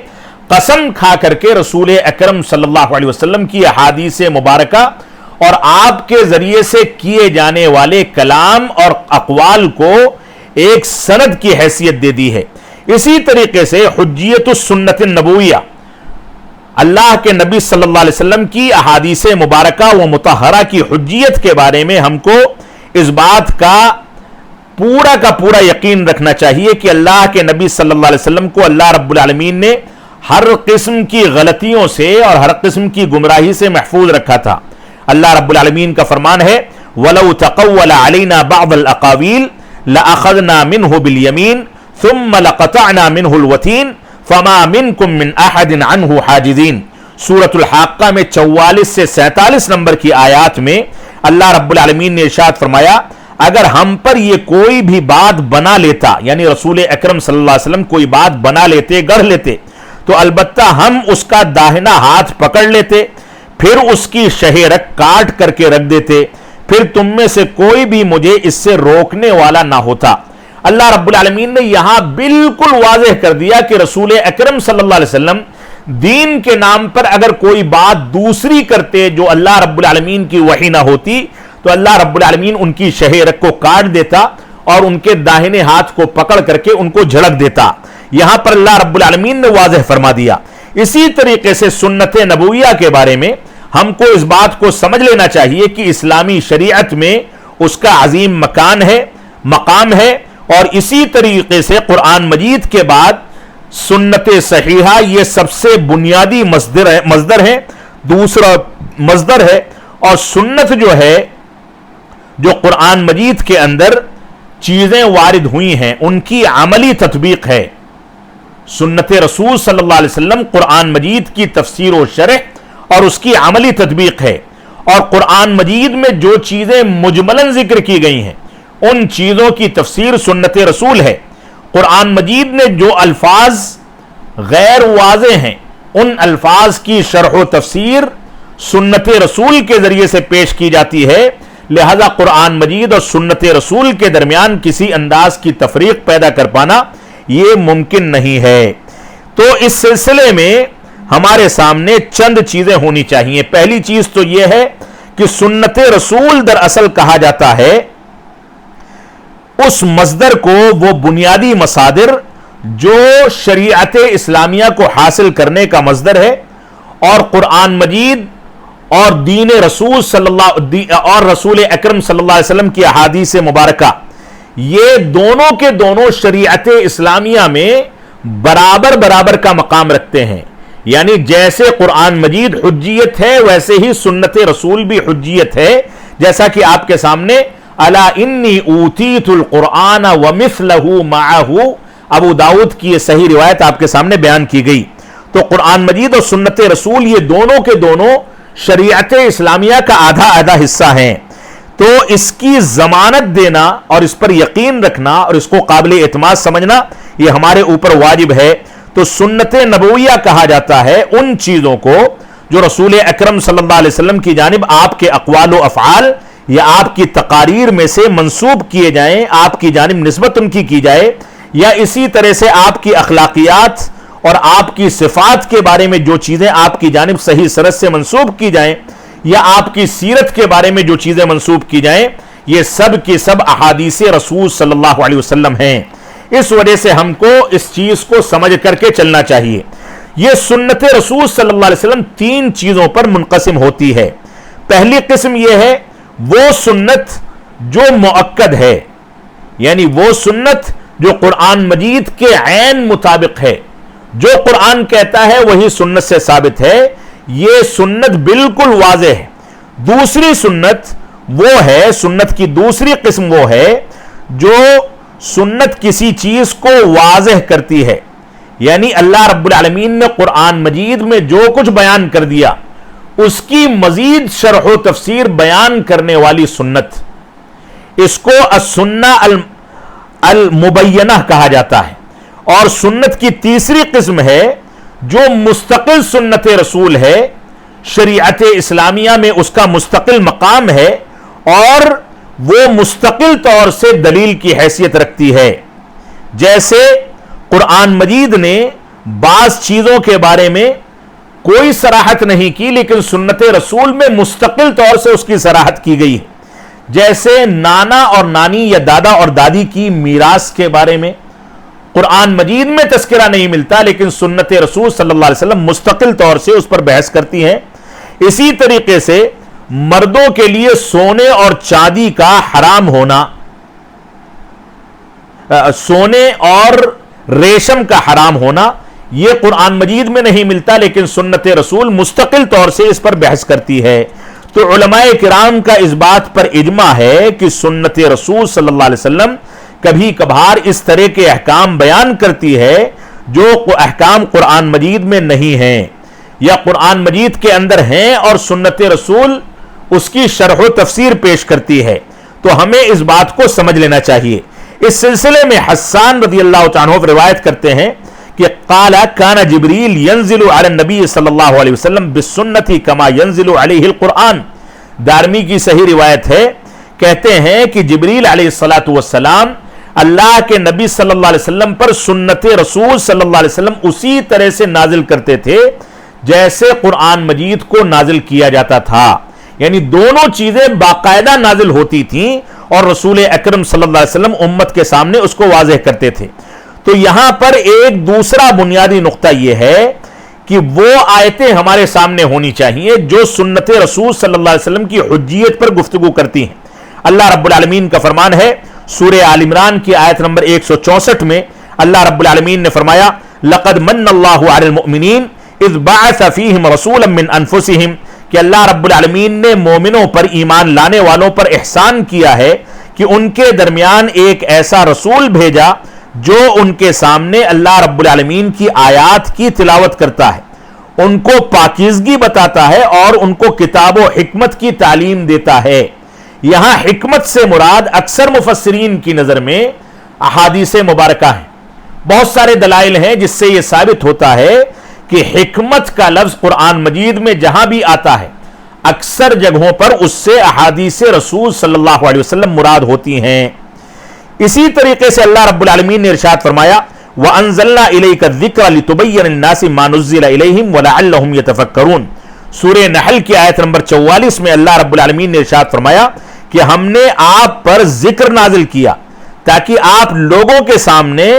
قسم کھا کر کے رسول اکرم صلی اللہ علیہ وسلم کی احادیث مبارکہ اور آپ کے ذریعے سے کیے جانے والے کلام اور اقوال کو ایک سند کی حیثیت دے دی ہے. اسی طریقے سے حجیت السنت النبویہ، اللہ کے نبی صلی اللہ علیہ وسلم کی احادیث مبارکہ و مطہرہ کی حجیت کے بارے میں ہم کو اس بات کا پورا یقین رکھنا چاہیے کہ اللہ کے نبی صلی اللہ علیہ وسلم کو اللہ رب العالمین نے ہر قسم کی غلطیوں سے اور ہر قسم کی گمراہی سے محفوظ رکھا تھا. اللہ رب العالمین کا فرمان ہے، وَلَوْ تَقَوَّلَ عَلَيْنَا بَعْضَ الْأَقَاوِيلِ لَأَخَذْنَا مِنْهُ بِالْيَمِينِ ثُمَّ لَقَطَعْنَا مِنْهُ الْوَتِينَ فَمَا مِنْكُمْ مِنْ أَحَدٍ عَنْهُ حَاجِزِينَ. سورۃ الحاقہ میں 44 سے 47 نمبر کی آیات میں اللہ رب العالمین نے ارشاد فرمایا، اگر ہم پر یہ کوئی بھی بات بنا لیتا، یعنی رسول اکرم صلی اللہ علیہ وسلم کوئی بات بنا لیتے، گڑھ لیتے، تو البتہ ہم اس کا داہنا ہاتھ پکڑ لیتے، پھر اس کی شہ رگ کاٹ کر کے رکھ دیتے، پھر تم میں سے کوئی بھی مجھے اس سے روکنے والا نہ ہوتا. اللہ رب العالمین نے یہاں بالکل واضح کر دیا کہ رسول اکرم صلی اللہ علیہ وسلم دین کے نام پر اگر کوئی بات دوسری کرتے جو اللہ رب العالمین کی وحی نہ ہوتی، تو اللہ رب العالمین ان کی شہ رگ کو کاٹ دیتا اور ان کے داہنے ہاتھ کو پکڑ کر کے ان کو جھڑک دیتا. یہاں پر اللہ رب العالمین نے واضح فرما دیا. اسی طریقے سے سنت نبویہ کے بارے میں ہم کو اس بات کو سمجھ لینا چاہیے کہ اسلامی شریعت میں اس کا عظیم مکان ہے، مقام ہے، اور اسی طریقے سے قرآن مجید کے بعد سنت صحیحہ یہ سب سے بنیادی مصدر ہے، دوسرا مصدر ہے. اور سنت جو ہے، جو قرآن مجید کے اندر چیزیں وارد ہوئی ہیں ان کی عملی تطبیق ہے. سنت رسول صلی اللہ علیہ وسلم قرآن مجید کی تفسیر و شرح اور اس کی عملی تطبیق ہے. اور قرآن مجید میں جو چیزیں مجملاً ذکر کی گئی ہیں ان چیزوں کی تفسیر سنت رسول ہے. قرآن مجید میں جو الفاظ غیر واضح ہیں ان الفاظ کی شرح و تفسیر سنت رسول کے ذریعے سے پیش کی جاتی ہے. لہذا قرآن مجید اور سنت رسول کے درمیان کسی انداز کی تفریق پیدا کر پانا یہ ممکن نہیں ہے. تو اس سلسلے میں ہمارے سامنے چند چیزیں ہونی چاہیے. پہلی چیز تو یہ ہے کہ سنت رسول دراصل کہا جاتا ہے اس مصدر کو، وہ بنیادی مصادر جو شریعت اسلامیہ کو حاصل کرنے کا مصدر ہے، اور قرآن مجید اور دین رسول اور رسول اکرم صلی اللہ علیہ وسلم کی احادیث مبارکہ، یہ دونوں کے دونوں شریعت اسلامیہ میں برابر کا مقام رکھتے ہیں. یعنی جیسے قرآن مجید حجیت ہے ویسے ہی سنت رسول بھی حجیت ہے. جیسا کہ آپ کے سامنے الا انی اوتیت القرآن ومثلہ معہ، ابو داؤد کی یہ صحیح روایت آپ کے سامنے بیان کی گئی. تو قرآن مجید اور سنت رسول یہ دونوں کے دونوں شریعت اسلامیہ کا آدھا حصہ ہیں. تو اس کی ضمانت دینا اور اس پر یقین رکھنا اور اس کو قابل اعتماد سمجھنا یہ ہمارے اوپر واجب ہے. تو سنت نبویہ کہا جاتا ہے ان چیزوں کو جو رسول اکرم صلی اللہ علیہ وسلم کی جانب آپ کے اقوال و افعال یا آپ کی تقاریر میں سے منسوب کیے جائیں، آپ کی جانب نسبت ان کی جائے، یا اسی طرح سے آپ کی اخلاقیات اور آپ کی صفات کے بارے میں جو چیزیں آپ کی جانب صحیح سند سے منسوب کی جائیں، یا آپ کی سیرت کے بارے میں جو چیزیں منسوب کی جائیں، یہ سب کی سب احادیث رسول صلی اللہ علیہ وسلم ہیں۔ اس وجہ سے ہم کو اس چیز کو سمجھ کر کے چلنا چاہیے۔ یہ سنت رسول صلی اللہ علیہ وسلم تین چیزوں پر منقسم ہوتی ہے۔ پہلی قسم یہ ہے وہ سنت جو مؤکد ہے، یعنی وہ سنت جو قرآن مجید کے عین مطابق ہے، جو قرآن کہتا ہے وہی سنت سے ثابت ہے، یہ سنت بالکل واضح ہے۔ دوسری سنت وہ ہے، سنت کی دوسری قسم وہ ہے جو سنت کسی چیز کو واضح کرتی ہے، یعنی اللہ رب العالمین نے قرآن مجید میں جو کچھ بیان کر دیا اس کی مزید شرح و تفسیر بیان کرنے والی سنت، اس کو السنہ المبینہ کہا جاتا ہے۔ اور سنت کی تیسری قسم ہے جو مستقل سنت رسول ہے، شریعت اسلامیہ میں اس کا مستقل مقام ہے اور وہ مستقل طور سے دلیل کی حیثیت رکھتی ہے۔ جیسے قرآن مجید نے بعض چیزوں کے بارے میں کوئی صراحت نہیں کی، لیکن سنت رسول میں مستقل طور سے اس کی صراحت کی گئی ہے۔ جیسے نانا اور نانی یا دادا اور دادی کی میراث کے بارے میں قرآن مجید میں تذکرہ نہیں ملتا، لیکن سنت رسول صلی اللہ علیہ وسلم مستقل طور سے اس پر بحث کرتی ہیں۔ اسی طریقے سے مردوں کے لیے سونے اور چاندی کا حرام ہونا، سونے اور ریشم کا حرام ہونا، یہ قرآن مجید میں نہیں ملتا، لیکن سنت رسول مستقل طور سے اس پر بحث کرتی ہے۔ تو علماء کرام کا اس بات پر اجماع ہے کہ سنت رسول صلی اللہ علیہ وسلم کبھی کبھار اس طرح کے احکام بیان کرتی ہے جو احکام قرآن مجید میں نہیں ہیں یا قرآن مجید کے اندر ہیں اور سنت رسول اس کی شرح و تفسیر پیش کرتی ہے۔ تو ہمیں اس بات کو سمجھ لینا چاہیے۔ اس سلسلے میں حسان رضی اللہ تعالیٰ عنہ روایت کرتے ہیں کہ قال کان جبریل ينزل علی النبی صلی اللہ علیہ وسلم بالسنت کما ينزل علیہ القرآن۔ دارمی کی صحیح روایت ہے، کہتے ہیں کہ جبریل علیہ السلام اللہ کے نبی صلی اللہ علیہ وسلم پر سنت رسول صلی اللہ علیہ وسلم اسی طرح سے نازل کرتے تھے جیسے قرآن مجید کو نازل کیا جاتا تھا، یعنی دونوں چیزیں باقاعدہ نازل ہوتی تھیں اور رسول اکرم صلی اللہ علیہ وسلم امت کے سامنے اس کو واضح کرتے تھے۔ تو یہاں پر ایک دوسرا بنیادی نقطہ یہ ہے کہ وہ آیتیں ہمارے سامنے ہونی چاہیے جو سنت رسول صلی اللہ علیہ وسلم کی حجیت پر گفتگو کرتی ہیں۔ اللہ رب العالمین کا فرمان ہے سورہ آل عمران کی آیت نمبر 164 میں، اللہ رب العالمین نے فرمایا لقد من اللہ علی المؤمنین اذ بعث فیہم رسولا من انفسہم، کہ اللہ رب العالمین نے مومنوں پر، ایمان لانے والوں پر احسان کیا ہے کہ ان کے درمیان ایک ایسا رسول بھیجا جو ان کے سامنے اللہ رب العالمین کی آیات کی تلاوت کرتا ہے، ان کو پاکیزگی بتاتا ہے اور ان کو کتاب و حکمت کی تعلیم دیتا ہے۔ یہاں حکمت سے مراد اکثر مفسرین کی نظر میں احادیث مبارکہ ہیں۔ بہت سارے دلائل ہیں جس سے یہ ثابت ہوتا ہے کہ حکمت کا لفظ قرآن مجید میں جہاں بھی آتا ہے اکثر جگہوں پر اس سے احادیث رسول صلی اللہ علیہ وسلم مراد ہوتی ہیں۔ اسی طریقے سے اللہ رب العالمین نے ارشاد فرمایا وَأَنزَلْنَا إِلَيْكَ الذِّكْرَ لِتُبَيِّنَ لِلنَّاسِ مَا نُزِّلَ إِلَيْهِمْ وَلَعَلَّهُمْ يَتَفَكَّرُونَ۔ سورہ نحل کی آیت نمبر 44 میں اللہ رب العالمین نے ارشاد فرمایا کہ ہم نے آپ پر ذکر نازل کیا تاکہ آپ لوگوں کے سامنے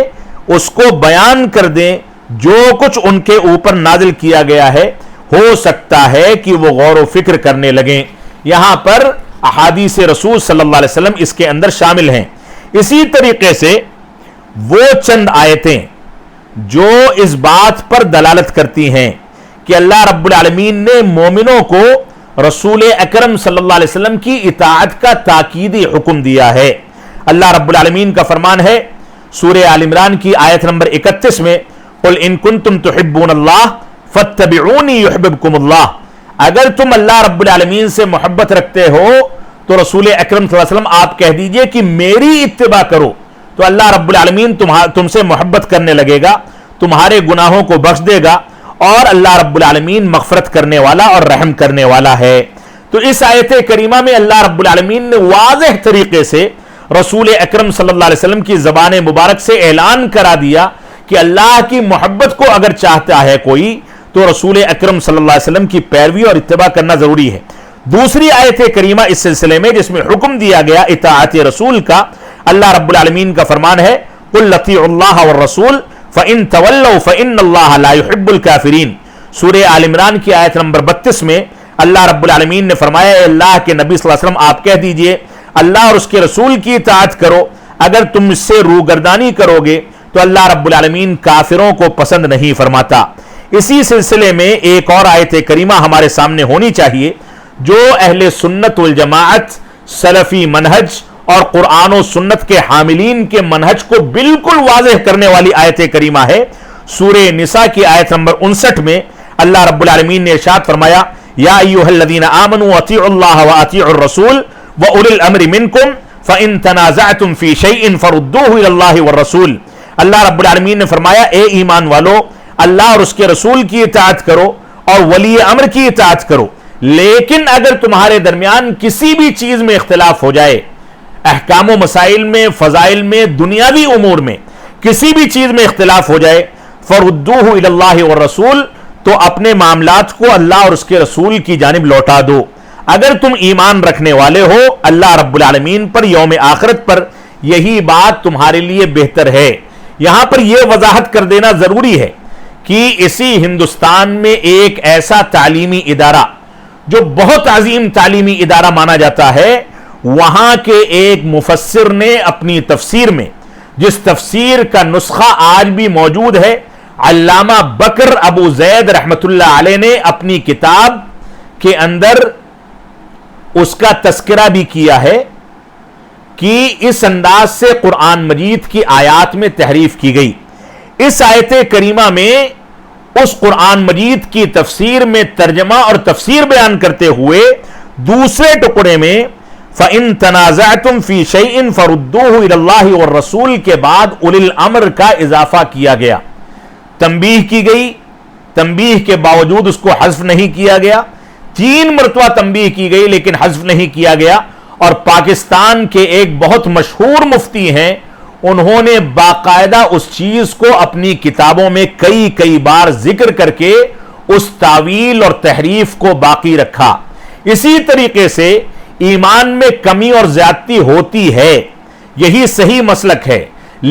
اس کو بیان کر دیں جو کچھ ان کے اوپر نازل کیا گیا ہے، ہو سکتا ہے کہ وہ غور و فکر کرنے لگیں۔ یہاں پر احادیث رسول صلی اللہ علیہ وسلم اس کے اندر شامل ہیں۔ اسی طریقے سے وہ چند آیتیں جو اس بات پر دلالت کرتی ہیں کہ اللہ رب العالمین نے مومنوں کو رسول اکرم صلی اللہ علیہ وسلم کی اطاعت کا تاکیدی حکم دیا ہے۔ اللہ رب العالمین کا فرمان ہے سورہ آل عمران کی آیت نمبر 31 میں قل ان کنتم تحبون اللہ فاتبعونی یحببکم اللہ، اگر تم اللہ رب العالمین سے محبت رکھتے ہو تو رسول اکرم صلی اللہ علیہ وسلم آپ کہہ دیجئے کہ میری اتباع کرو تو اللہ رب العالمین تم سے محبت کرنے لگے گا۔ تمہارے گناہوں کو بخش دے گا، اور اللہ رب العالمین مغفرت کرنے والا اور رحم کرنے والا ہے۔ تو اس آیت کریمہ میں اللہ رب العالمین نے واضح طریقے سے رسول اکرم صلی اللہ علیہ وسلم کی زبان مبارک سے اعلان کرا دیا کہ اللہ کی محبت کو اگر چاہتا ہے کوئی تو رسول اکرم صلی اللہ علیہ وسلم کی پیروی اور اتباع کرنا ضروری ہے۔ دوسری آیت کریمہ اس سلسلے میں جس میں حکم دیا گیا اطاعت رسول کا، اللہ رب العالمین کا فرمان ہے قُلْ اطیعوا اللَّهَ وَالرَّسُولَ فَإِن تَوَلَّوْا فَإِنَّ اللَّهَ لَا يُحِبُّ الْكَافِرِينَ۔ سورہ آل عمران کی آیت نمبر 32 میں اللہ رب العالمین نے فرمایا اے اللہ کے نبی صلی اللہ علیہ وسلم آپ کہہ دیجئے اللہ اور اس کے رسول کی اطاعت کرو، اگر تم اس سے روگردانی کرو گے تو اللہ رب العالمین کافروں کو پسند نہیں فرماتا۔ اسی سلسلے میں ایک اور آیت کریمہ ہمارے سامنے ہونی چاہیے جو اہل سنت والجماعت، سلفی منہج اور قرآن و سنت کے حاملین کے منہج کو بالکل واضح کرنے والی آیت کریمہ ہے۔ سورہ نساء کی آیت نمبر 59 میں اللہ رب العالمین نے ارشاد فرمایا یا ایھا الذین آمنوا اطیعوا اللہ واطیعوا الرسول وَأُولِي الْأَمْرِ مِنْكُمْ فَإِن تَنَازَعْتُمْ فِي شَيْءٍ فَرُدُّوهُ إِلَى اللَّهِ وَالرَّسُولِ۔ اللہ رب العالمین نے فرمایا اے ایمان والو، اللہ اور اس کے رسول کی اطاعت کرو اور ولی امر کی اطاعت کرو، لیکن اگر تمہارے درمیان کسی بھی چیز میں اختلاف ہو جائے، احکام و مسائل میں، فضائل میں، دنیاوی امور میں کسی بھی چیز میں اختلاف ہو جائے، فَرُدُّوهُ إِلَى اللَّهِ وَالرَّسُولِ، تو اپنے معاملات کو اللہ اور اس کے رسول کی جانب لوٹا دو۔ اگر تم ایمان رکھنے والے ہو اللہ رب العالمین پر، یوم آخرت پر، یہی بات تمہارے لیے بہتر ہے۔ یہاں پر یہ وضاحت کر دینا ضروری ہے کہ اسی ہندوستان میں ایک ایسا تعلیمی ادارہ جو بہت عظیم تعلیمی ادارہ مانا جاتا ہے، وہاں کے ایک مفسر نے اپنی تفسیر میں، جس تفسیر کا نسخہ آج بھی موجود ہے، علامہ بکر ابو زید رحمت اللہ علیہ نے اپنی کتاب کے اندر اس کا تذکرہ بھی کیا ہے کہ اس انداز سے قرآن مجید کی آیات میں تحریف کی گئی۔ اس آیت کریمہ میں اس قرآن مجید کی تفسیر میں ترجمہ اور تفسیر بیان کرتے ہوئے دوسرے ٹکڑے میں فَإِن تَنَازَعْتُمْ فِي شَيْءٍ فَرُدُّوهُ إِلَى اللَّهِ وَالرَّسُولِ کے بعد اولی الامر کا اضافہ کیا گیا، تنبیہ کی گئی، تنبیہ کے باوجود اس کو حذف نہیں کیا گیا، 3 مرتبہ تنبیہ کی گئی لیکن حذف نہیں کیا گیا۔ اور پاکستان کے ایک بہت مشہور مفتی ہیں، انہوں نے باقاعدہ اس چیز کو اپنی کتابوں میں کئی بار ذکر کر کے اس تعویل اور تحریف کو باقی رکھا۔ اسی طریقے سے ایمان میں کمی اور زیادتی ہوتی ہے، یہی صحیح مسلک ہے،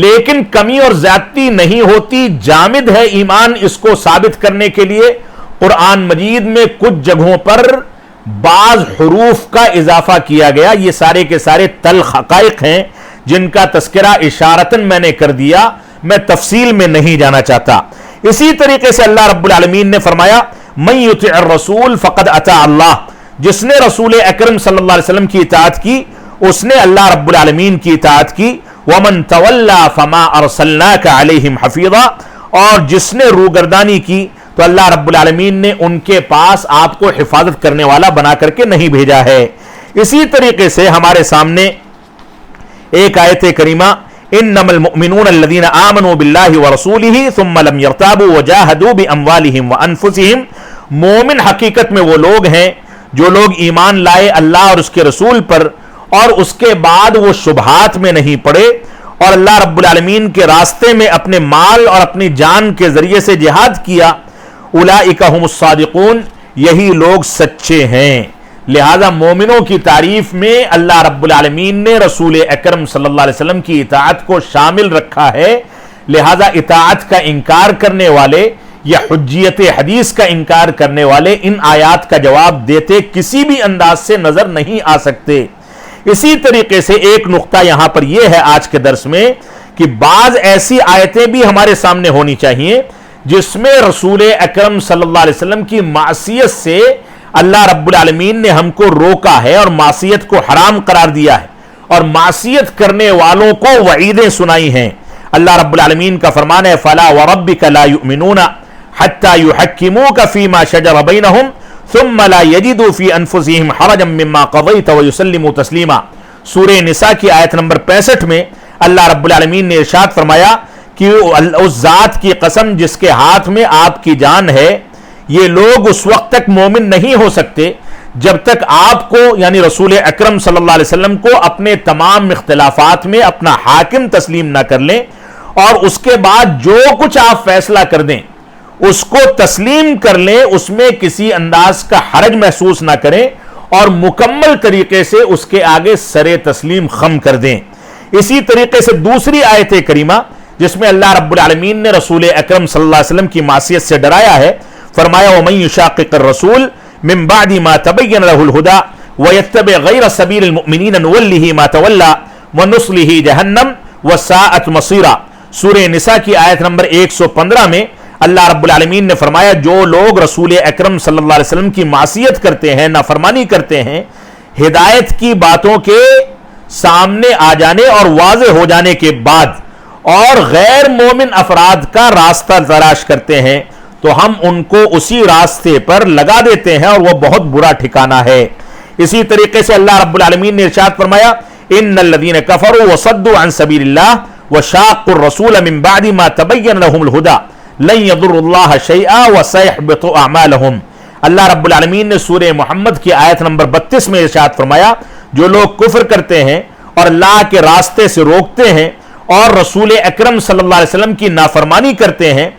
لیکن کمی اور زیادتی نہیں ہوتی، جامد ہے ایمان۔ اس کو ثابت کرنے کے لیے قرآن مجید میں کچھ جگہوں پر بعض حروف کا اضافہ کیا گیا۔ یہ سارے کے سارے تلخ حقائق ہیں جن کا تذکرہ اشارتاً میں نے کر دیا، میں تفصیل میں نہیں جانا چاہتا۔ اسی طریقے سے اللہ رب العالمین نے فرمایا من یطع الرسول فقد اطاع اللہ، جس نے رسول اکرم صلی اللہ علیہ وسلم کی اطاعت کی اس نے اللہ رب العالمین کی اطاعت کی۔ ومن تولی فما ارسلناک علیہم حفیظا، اور جس نے روگردانی کی تو اللہ رب العالمین نے ان کے پاس آپ کو حفاظت کرنے والا بنا کر کے نہیں بھیجا ہے۔ اسی طریقے سے ہمارے سامنے ایک آیت کریمہ انما المؤمنون الذین آمنوا باللہ ورسولہ ثم لم یرتابوا وجاہدوا باموالہم وانفسہم، مومن حقیقت میں وہ لوگ ہیں جو لوگ ایمان لائے اللہ اور اس کے رسول پر اور اس کے بعد وہ شبہات میں نہیں پڑے اور اللہ رب العالمین کے راستے میں اپنے مال اور اپنی جان کے ذریعے سے جہاد کیا، اولئک هم الصادقون، یہی لوگ سچے ہیں۔ لہذا مومنوں کی تعریف میں اللہ رب العالمین نے رسول اکرم صلی اللہ علیہ وسلم کی اطاعت کو شامل رکھا ہے۔ لہذا اطاعت کا انکار کرنے والے یا حجیت حدیث کا انکار کرنے والے ان آیات کا جواب دیتے کسی بھی انداز سے نظر نہیں آ سکتے۔ اسی طریقے سے ایک نقطہ یہاں پر یہ ہے آج کے درس میں کہ بعض ایسی آیتیں بھی ہمارے سامنے ہونی چاہیے جس میں رسول اکرم صلی اللہ علیہ وسلم کی معصیت سے اللہ رب العالمین نے ہم کو روکا ہے اور معصیت کو حرام قرار دیا ہے اور معصیت کرنے والوں کو وعیدیں سنائی ہیں۔ اللہ رب العالمین کا فرمان ہے فَلَا وَرَبِّكَ لَا يُؤْمِنُونَ حَتَّى يُحَكِّمُوكَ فِي مَا شَجَرَ بَيْنَهُمْ ثُمَّ لَا يَجِدُوا فِي أَنفُسِهِمْ حَرَجًا مِّمَّا قَضَيْتَ وَيُسَلِّمُوا تَسْلِيمًا۔ سورہ نساء کی آیت نمبر 65 میں اللہ رب العالمین نے ارشاد فرمایا کہ اس ذات کی قسم جس کے ہاتھ میں آپ کی جان ہے، یہ لوگ اس وقت تک مومن نہیں ہو سکتے جب تک آپ کو یعنی رسول اکرم صلی اللہ علیہ وسلم کو اپنے تمام اختلافات میں اپنا حاکم تسلیم نہ کر لیں، اور اس کے بعد جو کچھ آپ فیصلہ کر دیں اس کو تسلیم کر لیں، اس میں کسی انداز کا حرج محسوس نہ کریں، اور مکمل طریقے سے اس کے آگے سر تسلیم خم کر دیں۔ اسی طریقے سے دوسری آیت کریمہ جس میں اللہ رب العالمین نے رسول اکرم صلی اللہ علیہ وسلم کی معصیت سے ڈرایا ہے، فرمایا وَمَن يُشَاقِقِ الرَّسُولِ مِن بَعْدِ مَا تَبَيَّنَ لَهُ الْهُدَى وَيَتَّبِعْ غَيْرَ سَبِيلِ الْمُؤْمِنِينَ نُوَلِّهِ مَا تَوَلَّى وَنُصْلِهِ جَهَنَّمَ وَسَاءَتْ مَصِيرًا۔ سورہ نساء کی آیت نمبر 115 میں اللہ رب العالمین نے فرمایا جو لوگ رسول اکرم صلی اللہ علیہ وسلم کی معصیت کرتے ہیں، نافرمانی کرتے ہیں، ہدایت کی باتوں کے سامنے آ جانے اور واضح ہو جانے کے بعد اور غیر مومن افراد کا راستہ تلاش کرتے ہیں، تو ہم ان کو اسی راستے پر لگا دیتے ہیں، اور وہ بہت برا ٹھکانہ ہے۔ اسی طریقے سے اللہ رب العالمین نے ارشاد فرمایا ان الذین کفروا وصدوا عن سبیل اللہ وشاقوا الرسول من بعد ما تبین لهم الهدى لن يضروا الله شیئا وسيحبط اعمالهم۔ اللہ رب العالمین نے سورہ محمد کی آیت نمبر 32 میں ارشاد فرمایا جو لوگ کفر کرتے ہیں اور اللہ کے راستے سے روکتے ہیں اور رسول اکرم صلی اللہ علیہ وسلم کی نافرمانی کرتے ہیں،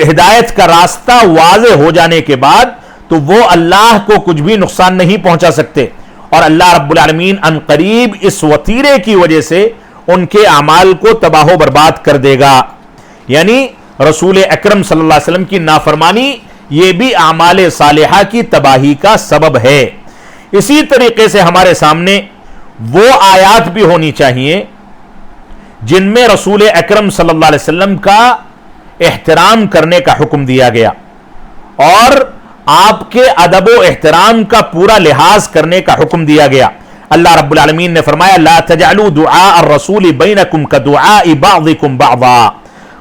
ہدایت کا راستہ واضح ہو جانے کے بعد، تو وہ اللہ کو کچھ بھی نقصان نہیں پہنچا سکتے، اور اللہ رب العالمین ان قریب اس وتیرے کی وجہ سے ان کے اعمال کو تباہ و برباد کر دے گا۔ یعنی رسول اکرم صلی اللہ علیہ وسلم کی نافرمانی یہ بھی اعمال صالحہ کی تباہی کا سبب ہے۔ اسی طریقے سے ہمارے سامنے وہ آیات بھی ہونی چاہیے جن میں رسول اکرم صلی اللہ علیہ وسلم کا احترام کرنے کا حکم دیا گیا اور آپ کے ادب و احترام کا پورا لحاظ کرنے کا حکم دیا گیا۔ اللہ رب العالمین نے فرمایا لا تجعلوا دعاء الرسول بینکم کدعاء بعضکم بعضا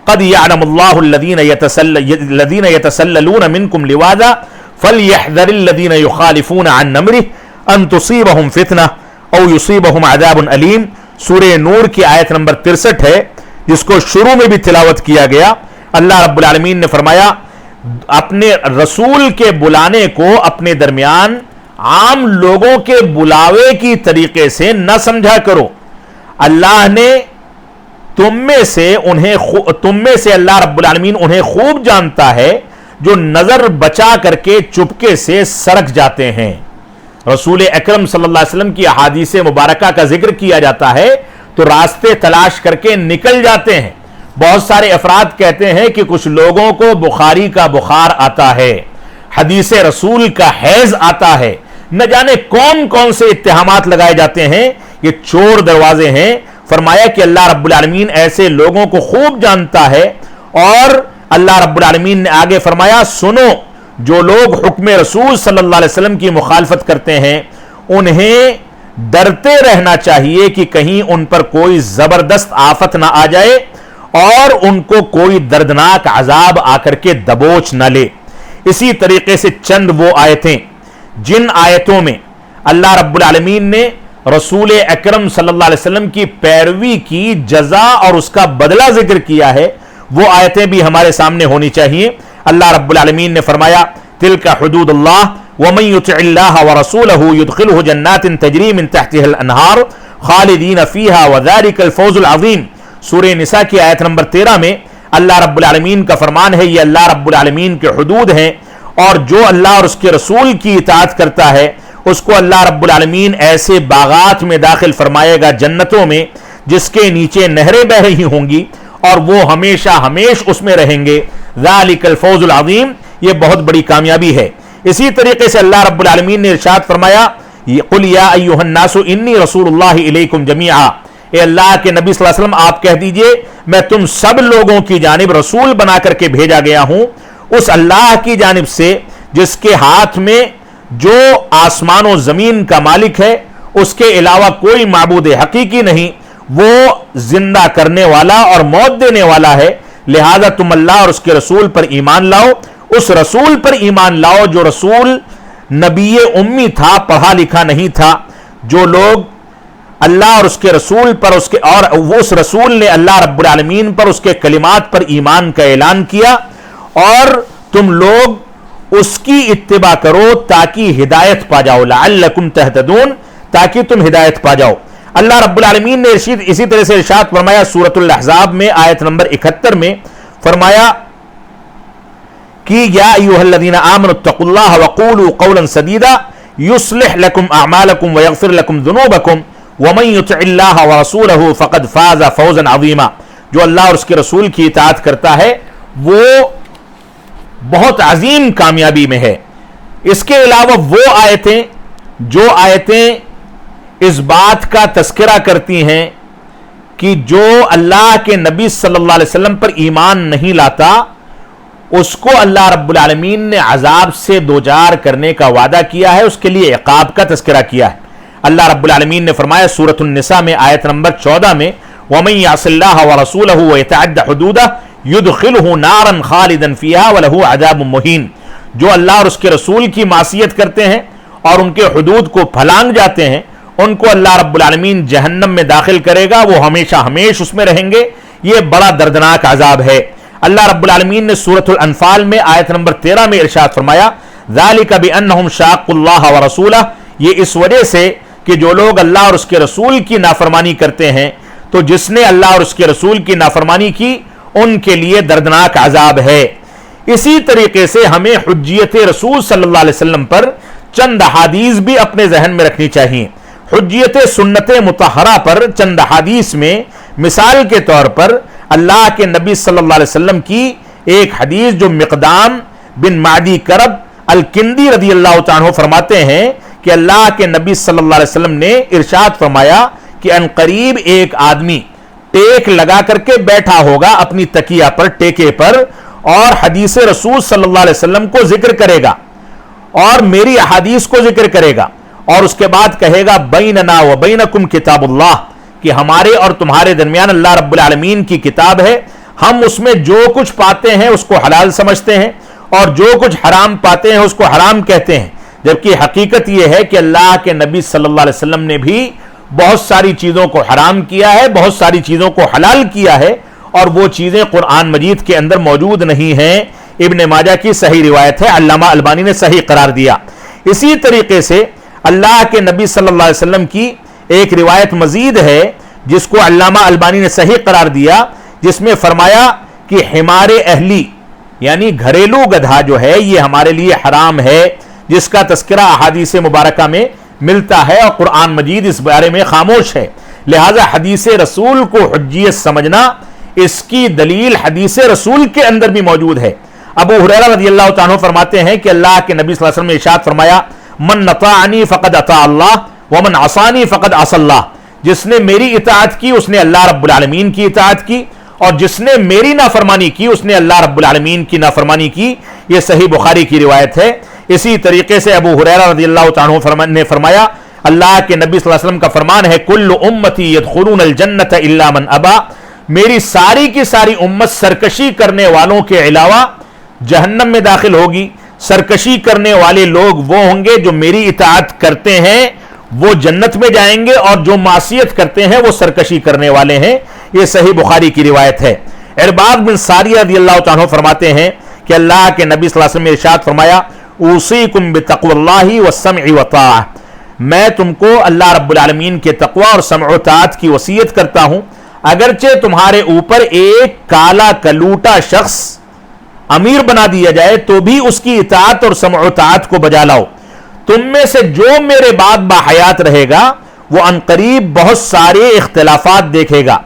قد یعلم اللہ الذین یتسللون منکم لواذا فلیحذر الذین یخالفون عن نمرہ ان تصیبہم فتنہ او یصیبہم عذاب علیم۔ سورہ نور کی آیت نمبر 63 ہے جس کو شروع میں بھی تلاوت کیا گیا۔ اللہ رب العالمین نے فرمایا اپنے رسول کے بلانے کو اپنے درمیان عام لوگوں کے بلاوے کی طریقے سے نہ سمجھا کرو۔ اللہ نے تم میں سے اللہ رب العالمین انہیں خوب جانتا ہے جو نظر بچا کر کے چپکے سے سرک جاتے ہیں۔ رسول اکرم صلی اللہ علیہ وسلم کی احادیث مبارکہ کا ذکر کیا جاتا ہے تو راستے تلاش کر کے نکل جاتے ہیں۔ بہت سارے افراد کہتے ہیں کہ کچھ لوگوں کو بخاری کا بخار آتا ہے، حدیث رسول کا حیض آتا ہے، نہ جانے کون کون سے اتہامات لگائے جاتے ہیں، یہ چور دروازے ہیں۔ فرمایا کہ اللہ رب العالمین ایسے لوگوں کو خوب جانتا ہے، اور اللہ رب العالمین نے آگے فرمایا سنو جو لوگ حکم رسول صلی اللہ علیہ وسلم کی مخالفت کرتے ہیں انہیں ڈرتے رہنا چاہیے کہ کہیں ان پر کوئی زبردست آفت نہ آ جائے اور ان کو کوئی دردناک عذاب آ کر کے دبوچ نہ لے۔ اسی طریقے سے چند وہ آیتیں جن آیتوں میں اللہ رب العالمین نے رسول اکرم صلی اللہ علیہ وسلم کی پیروی کی جزا اور اس کا بدلہ ذکر کیا ہے، وہ آیتیں بھی ہمارے سامنے ہونی چاہیے۔ اللہ رب العالمین نے فرمایا تلک حدود اللہ ومن یطع اللہ ورسولہ یدخلہ جنات تجری من تحتها الانہار خالدین فیہا وذلک الفوز العظیم۔ سورہ نساء کی آیت نمبر 13 میں اللہ رب العالمین کا فرمان ہے یہ اللہ رب العالمین کے حدود ہیں، اور جو اللہ اور اس کے رسول کی اطاعت کرتا ہے اس کو اللہ رب العالمین ایسے باغات میں داخل فرمائے گا جنتوں میں جس کے نیچے نہریں بہ رہی ہوں گی اور وہ ہمیشہ ہمیش اس میں رہیں گے۔ ذالک الفوز العظیم، یہ بہت بڑی کامیابی ہے۔ اسی طریقے سے اللہ رب العالمین نے ارشاد فرمایا قل یا ایھا الناس انی رسول اللہ الیکم جمیعا، اے اللہ کے نبی صلی اللہ علیہ وسلم آپ کہہ دیجئے میں تم سب لوگوں کی جانب رسول بنا کر کے بھیجا گیا ہوں، اس اللہ کی جانب سے جس کے ہاتھ میں جو آسمان و زمین کا مالک ہے، اس کے علاوہ کوئی معبود حقیقی نہیں، وہ زندہ کرنے والا اور موت دینے والا ہے، لہذا تم اللہ اور اس کے رسول پر ایمان لاؤ، اس رسول پر ایمان لاؤ جو رسول نبی امی تھا، پڑھا لکھا نہیں تھا۔ جو لوگ اللہ اور اس کے رسول پر اور اس رسول نے اللہ رب العالمین پر اس کے کلمات پر ایمان کا اعلان کیا، اور تم لوگ اس کی اتباع کرو تاکہ ہدایت پا جاؤ، لعلکم تہتدون، تاکہ تم ہدایت پا جاؤ۔ اللہ رب العالمین نے اسی طرح سے ارشاد فرمایا سورۃ الاحزاب میں آیت نمبر 71 میں فرمایا کہ یا ایھا الذین آمنوا اتقوا اللہ وقولوا قولا سدیدا یصلح لکم اعمالکم ویغفر لکم ذنوبکم ومن یطع اللہ ورسولہ فقد فاز فوزا عظیما۔ جو اللہ اور اس کے رسول کی اطاعت کرتا ہے وہ بہت عظیم کامیابی میں ہے۔ اس کے علاوہ وہ جو آیتیں اس بات کا تذکرہ کرتی ہیں کہ جو اللہ کے نبی صلی اللہ علیہ وسلم پر ایمان نہیں لاتا اس کو اللہ رب العالمین نے عذاب سے دوچار کرنے کا وعدہ کیا ہے، اس کے لیے عقاب کا تذکرہ کیا ہے۔ اللہ رب العالمین نے فرمایا سورۃ النساء میں آیت نمبر 14 میں وَمَن يَعْصِ اللَّهَ وَرَسُولَهُ وَيَتَعَدَّ حُدُودَهُ يُدْخِلْهُ نَارًا خَالِدًا فِيهَا وَلَهُ عَذَابٌ مُهِينٌ۔ جو اللہ اور اس کے رسول کی معصیت کرتے ہیں اور ان کے حدود کو پھلانگ جاتے ہیں ان کو اللہ رب العالمین جہنم میں داخل کرے گا، وہ ہمیشہ ہمیش اس میں رہیں گے، یہ بڑا دردناک عذاب ہے۔ اللہ رب العالمین نے سورۃ الانفال میں آیت نمبر 13 میں ارشاد فرمایا ذَلِكَ بِأَنَّهُمْ شَاقُّوا اللَّهَ وَرَسُولَهُ، یہ اس وجہ سے کہ جو لوگ اللہ اور اس کے رسول کی نافرمانی کرتے ہیں تو جس نے اللہ اور اس کے رسول کی نافرمانی کی ان کے لیے دردناک عذاب ہے۔ اسی طریقے سے ہمیں حجیت رسول صلی اللہ علیہ وسلم پر چند احادیث بھی اپنے ذہن میں رکھنی چاہیے۔ حجیت سنت مطہرہ پر چند احادیث میں مثال کے طور پر اللہ کے نبی صلی اللہ علیہ وسلم کی ایک حدیث جو مقدام بن معدی کرب الکندی رضی اللہ تعالیٰ عنہ فرماتے ہیں کہ اللہ کے نبی صلی اللہ علیہ وسلم نے ارشاد فرمایا کہ ان قریب ایک آدمی ٹیک لگا کر کے بیٹھا ہوگا اپنی تکیہ پر، ٹیکے پر، اور حدیث رسول صلی اللہ علیہ وسلم کو ذکر کرے گا اور میری احادیث کو ذکر کرے گا، اور اس کے بعد کہے گا بیننا و بینکم کتاب اللہ، کہ ہمارے اور تمہارے درمیان اللہ رب العالمین کی کتاب ہے، ہم اس میں جو کچھ پاتے ہیں اس کو حلال سمجھتے ہیں اور جو کچھ حرام پاتے ہیں اس کو حرام کہتے ہیں، جبکہ حقیقت یہ ہے کہ اللہ کے نبی صلی اللہ علیہ وسلم نے بھی بہت ساری چیزوں کو حرام کیا ہے، بہت ساری چیزوں کو حلال کیا ہے، اور وہ چیزیں قرآن مجید کے اندر موجود نہیں ہیں۔ ابن ماجہ کی صحیح روایت ہے، علامہ البانی نے صحیح قرار دیا۔ اسی طریقے سے اللہ کے نبی صلی اللہ علیہ وسلم کی ایک روایت مزید ہے جس کو علامہ البانی نے صحیح قرار دیا، جس میں فرمایا کہ حمار اہلی یعنی گھریلو گدھا جو ہے یہ ہمارے لیے حرام ہے، جس کا تذکرہ احادیث مبارکہ میں ملتا ہے اور قرآن مجید اس بارے میں خاموش ہے۔ لہذا حدیث رسول کو حجیت سمجھنا، اس کی دلیل حدیث رسول کے اندر بھی موجود ہے۔ ابو ہریرہ رضی اللہ تعالیٰ عنہ فرماتے ہیں کہ اللہ کے نبی صلی اللہ علیہ وسلم نے ارشاد فرمایا من اطاعنی فقد اطاع اللہ ومن عصانی فقد عصى اللہ، جس نے میری اطاعت کی اس نے اللہ رب العالمین کی اطاعت کی، اور جس نے میری نافرمانی کی اس نے اللہ رب العالمین کی نافرمانی کی۔ یہ صحیح بخاری کی روایت ہے۔ اسی طریقے سے ابو ہریرہ رضی اللہ تعالیٰ عنہ نے فرمایا اللہ کے نبی صلی اللہ علیہ وسلم کا فرمان ہے کل امتی یدخلون الجنت الا من ابا، میری ساری کی ساری امت سرکشی کرنے والوں کے علاوہ جہنم میں داخل ہوگی۔ سرکشی کرنے والے لوگ وہ ہوں گے جو میری اطاعت کرتے ہیں وہ جنت میں جائیں گے، اور جو معصیت کرتے ہیں وہ سرکشی کرنے والے ہیں۔ یہ صحیح بخاری کی روایت ہے۔ عرباض بن ساریہ رضی اللہ تعالیٰ فرماتے ہیں کہ اللہ کے نبی صلی اللہ علیہ وسلم نے ارشاد فرمایا اوصیکم بتقوی اللہ والسمع والطاعہ، میں تم کو اللہ رب العالمین کے تقوی اور سمع و طاعت کی وصیت کرتا ہوں، اگرچہ تمہارے اوپر ایک کالا کلوٹا شخص امیر بنا دیا جائے تو بھی اس کی اطاعت اور سمع و طاعت کو بجا لاؤ۔ تم میں سے جو میرے بعد باحیات رہے گا وہ عنقریب بہت سارے اختلافات دیکھے گا۔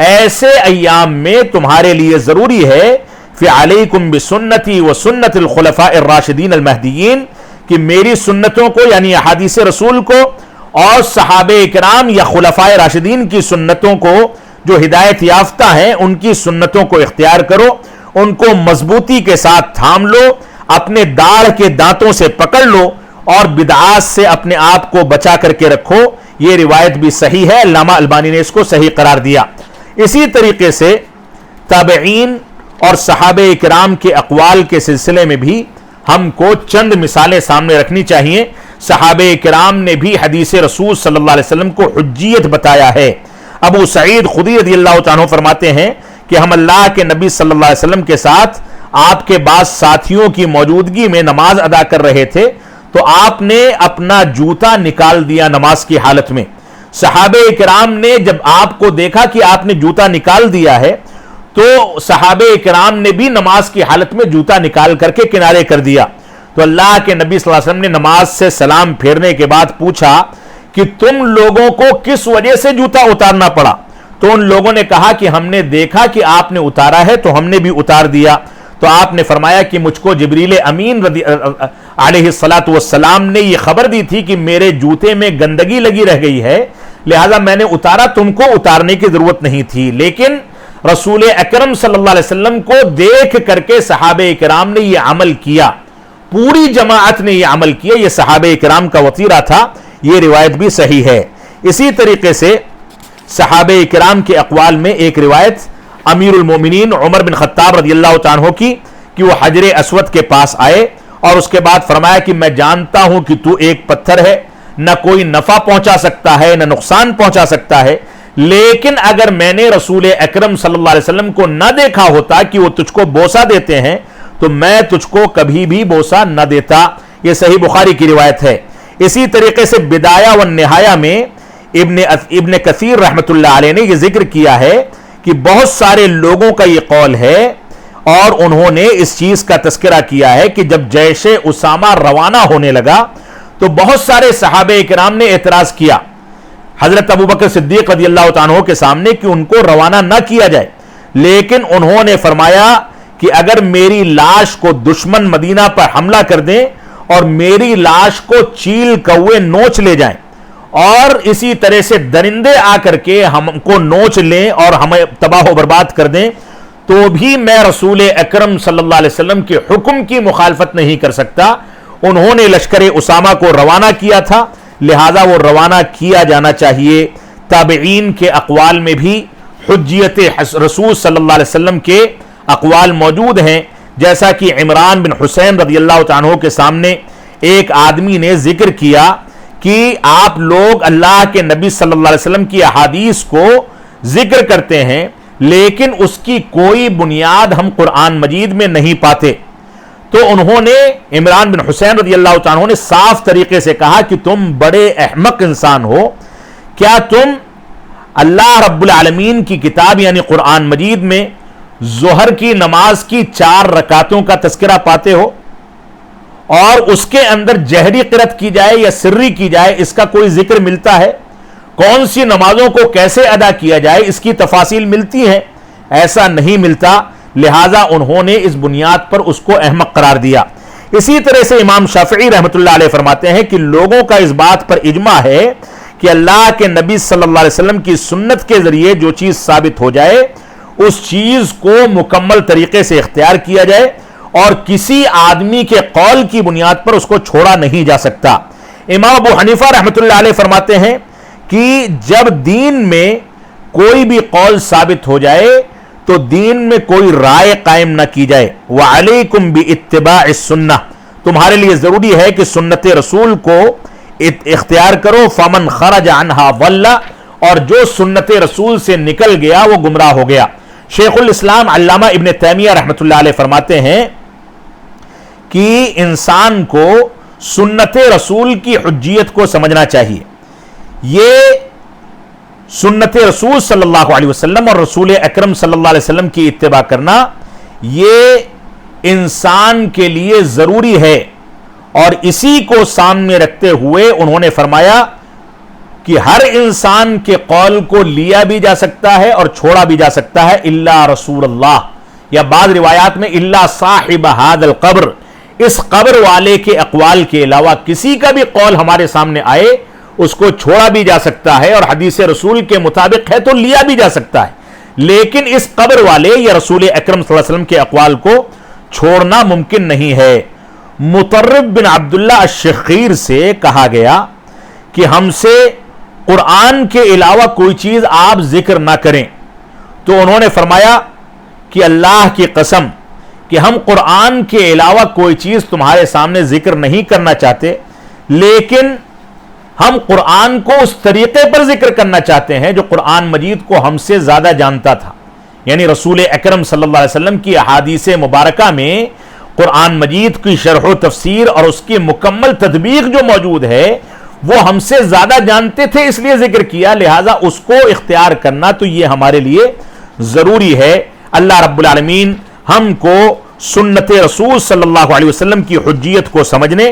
ایسے ایام میں تمہارے لیے ضروری ہے فعلیکم بسنتی وسنت الخلفاء الراشدین المہدیین، کہ میری سنتوں کو یعنی احادیث رسول کو اور صحابہ اکرام یا خلفاء راشدین کی سنتوں کو جو ہدایت یافتہ ہیں ان کی سنتوں کو اختیار کرو، ان کو مضبوطی کے ساتھ تھام لو، اپنے داڑھ کے دانتوں سے پکڑ لو اور بدعات سے اپنے آپ کو بچا کر کے رکھو۔ یہ روایت بھی صحیح ہے، علامہ البانی نے اس کو صحیح قرار دیا۔ اسی طریقے سے تابعین اور صحابہ اکرام کے اقوال کے سلسلے میں بھی ہم کو چند مثالیں سامنے رکھنی چاہیے صحابہ کرام نے بھی حدیث رسول صلی اللہ علیہ وسلم کو حجیت بتایا ہے۔ ابو سعید خدری رضی اللہ عنہ فرماتے ہیں کہ ہم اللہ کے نبی صلی اللہ علیہ وسلم کے ساتھ آپ کے بعض ساتھیوں کی موجودگی میں نماز ادا کر رہے تھے تو آپ نے اپنا جوتا نکال دیا نماز کی حالت میں۔ صحابہ کرام نے جب آپ کو دیکھا کہ آپ نے جوتا نکال دیا ہے تو صحابہ کرام نے بھی نماز کی حالت میں جوتا نکال کر کے کنارے کر دیا۔ تو اللہ کے نبی صلی اللہ علیہ وسلم نے نماز سے سلام پھیرنے کے بعد پوچھا کہ تم لوگوں کو کس وجہ سے جوتا اتارنا پڑا؟ تو ان لوگوں نے کہا کہ ہم نے دیکھا کہ آپ نے اتارا ہے تو ہم نے بھی اتار دیا۔ تو آپ نے فرمایا کہ مجھ کو جبریل امین علیہ السلام نے یہ خبر دی تھی کہ میرے جوتے میں گندگی لگی رہ گئی ہے، لہذا میں نے اتارا، تم کو اتارنے کی ضرورت نہیں تھی۔ لیکن رسول اکرم صلی اللہ علیہ وسلم کو دیکھ کر کے صحابہ کرام نے یہ عمل کیا، پوری جماعت نے یہ عمل کیا، یہ صحابہ کرام کا وطیرہ تھا، یہ روایت بھی صحیح ہے۔ اسی طریقے سے صحابہ کرام کے اقوال میں ایک روایت امیر المومنین عمر بن خطاب رضی اللہ عنہ کی کہ وہ حجر اسود کے پاس آئے اور اس کے بعد فرمایا کہ میں جانتا ہوں کہ تو ایک پتھر ہے، نہ کوئی نفع پہنچا سکتا ہے نہ نقصان پہنچا سکتا ہے، لیکن اگر میں نے رسول اکرم صلی اللہ علیہ وسلم کو نہ دیکھا ہوتا کہ وہ تجھ کو بوسہ دیتے ہیں تو میں تجھ کو کبھی بھی بوسہ نہ دیتا۔ یہ صحیح بخاری کی روایت ہے۔ اسی طریقے سے بدایہ و نہایہ میں ابن کثیر رحمت اللہ علیہ نے یہ ذکر کیا ہے کہ بہت سارے لوگوں کا یہ قول ہے اور انہوں نے اس چیز کا تذکرہ کیا ہے کہ جب جیش اسامہ روانہ ہونے لگا تو بہت سارے صحابہ کرام نے اعتراض کیا حضرت ابوبکر صدیق رضی اللہ عنہ کے سامنے کہ ان کو روانہ نہ کیا جائے، لیکن انہوں نے فرمایا کہ اگر میری لاش کو دشمن مدینہ پر حملہ کر دیں اور میری لاش کو چیل کوے نوچ لے جائیں اور اسی طرح سے درندے آ کر کے ہم کو نوچ لیں اور ہمیں تباہ و برباد کر دیں تو بھی میں رسول اکرم صلی اللہ علیہ وسلم کے حکم کی مخالفت نہیں کر سکتا۔ انہوں نے لشکر اسامہ کو روانہ کیا تھا، لہذا وہ روانہ کیا جانا چاہیے۔ تابعین کے اقوال میں بھی حجیت رسول صلی اللہ علیہ وسلم کے اقوال موجود ہیں، جیسا کہ عمران بن حسین رضی اللہ عنہ کے سامنے ایک آدمی نے ذکر کیا کہ آپ لوگ اللہ کے نبی صلی اللہ علیہ وسلم کی احادیث کو ذکر کرتے ہیں لیکن اس کی کوئی بنیاد ہم قرآن مجید میں نہیں پاتے۔ تو انہوں نے عمران بن حسین رضی اللہ عنہ نے صاف طریقے سے کہا کہ تم بڑے احمق انسان ہو، کیا تم اللہ رب العالمین کی کتاب یعنی قرآن مجید میں ظہر کی نماز کی 4 رکعتوں کا تذکرہ پاتے ہو اور اس کے اندر جہری قرات کی جائے یا سری کی جائے اس کا کوئی ذکر ملتا ہے؟ کون سی نمازوں کو کیسے ادا کیا جائے اس کی تفاصیل ملتی ہیں؟ ایسا نہیں ملتا، لہٰذا انہوں نے اس بنیاد پر اس کو احمق قرار دیا۔ اسی طرح سے امام شافعی رحمۃ اللہ علیہ فرماتے ہیں کہ لوگوں کا اس بات پر اجماع ہے کہ اللہ کے نبی صلی اللہ علیہ وسلم کی سنت کے ذریعے جو چیز ثابت ہو جائے اس چیز کو مکمل طریقے سے اختیار کیا جائے اور کسی آدمی کے قول کی بنیاد پر اس کو چھوڑا نہیں جا سکتا۔ امام ابو حنیفہ رحمۃ اللہ علیہ فرماتے ہیں کہ جب دین میں کوئی بھی قول ثابت ہو جائے تو دین میں کوئی رائے قائم نہ کی جائے۔ وَعَلَيْكُمْ بِإِتِّبَاعِ السُّنَّةِ، تمہارے لیے ضروری ہے کہ سنت رسول کو اختیار کرو۔ فَمَنْ خَرَجَ عَنْهَا ضَلَّ، اور جو سنت رسول سے نکل گیا وہ گمراہ ہو گیا۔ شیخ الاسلام علامہ ابن تیمیہ رحمۃ اللہ علیہ فرماتے ہیں کہ انسان کو سنت رسول کی حجیت کو سمجھنا چاہیے۔ یہ سنت رسول صلی اللہ علیہ وسلم اور رسول اکرم صلی اللہ علیہ وسلم کی اتباع کرنا یہ انسان کے لیے ضروری ہے، اور اسی کو سامنے رکھتے ہوئے انہوں نے فرمایا کہ ہر انسان کے قول کو لیا بھی جا سکتا ہے اور چھوڑا بھی جا سکتا ہے الا رسول اللہ، یا بعض روایات میں الا صاحب ھذا القبر، اس قبر والے کے اقوال کے علاوہ کسی کا بھی قول ہمارے سامنے آئے اس کو چھوڑا بھی جا سکتا ہے اور حدیث رسول کے مطابق ہے تو لیا بھی جا سکتا ہے، لیکن اس قبر والے یا رسول اکرم صلی اللہ علیہ وسلم کے اقوال کو چھوڑنا ممکن نہیں ہے۔ مطرب بن عبداللہ الشخیر سے کہا گیا کہ ہم سے قرآن کے علاوہ کوئی چیز آپ ذکر نہ کریں، تو انہوں نے فرمایا کہ اللہ کی قسم کہ ہم قرآن کے علاوہ کوئی چیز تمہارے سامنے ذکر نہیں کرنا چاہتے، لیکن ہم قرآن کو اس طریقے پر ذکر کرنا چاہتے ہیں جو قرآن مجید کو ہم سے زیادہ جانتا تھا. یعنی رسول اکرم صلی اللہ علیہ وسلم کی احادیث مبارکہ میں قرآن مجید کی شرح و تفسیر اور اس کی مکمل تطبیق جو موجود ہے وہ ہم سے زیادہ جانتے تھے، اس لیے ذکر کیا، لہذا اس کو اختیار کرنا تو یہ ہمارے لیے ضروری ہے. اللہ رب العالمین ہم کو سنت رسول صلی اللہ علیہ وسلم کی حجیت کو سمجھنے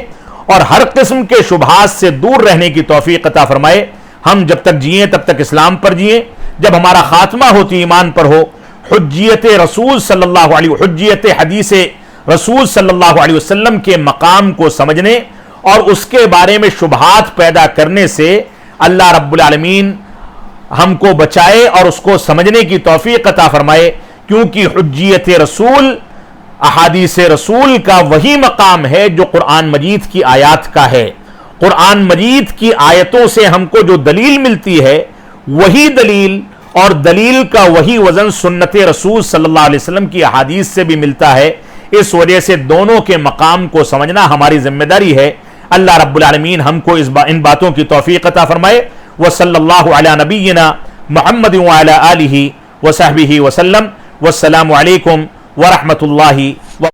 اور ہر قسم کے شبہات سے دور رہنے کی توفیق عطا فرمائے. ہم جب تک جئیں تب تک اسلام پر جئیں، جب ہمارا خاتمہ ہوتی ایمان پر ہو. حجیت رسول صلی اللہ علیہ حجیت حدیث رسول صلی اللہ علیہ وسلم کے مقام کو سمجھنے اور اس کے بارے میں شبہات پیدا کرنے سے اللہ رب العالمین ہم کو بچائے اور اس کو سمجھنے کی توفیق عطا فرمائے. کیونکہ حجیت رسول احادیث رسول کا وہی مقام ہے جو قرآن مجید کی آیات کا ہے. قرآن مجید کی آیتوں سے ہم کو جو دلیل ملتی ہے وہی دلیل اور دلیل کا وہی وزن سنت رسول صلی اللہ علیہ وسلم کی احادیث سے بھی ملتا ہے. اس وجہ سے دونوں کے مقام کو سمجھنا ہماری ذمہ داری ہے. اللہ رب العالمین ہم کو ان باتوں کی توفیق عطا فرمائے. وصلی اللہ علی نبینا محمد وعلی آلہ وصحبہ وسلم. والسلام علیکم ورحمۃ اللہ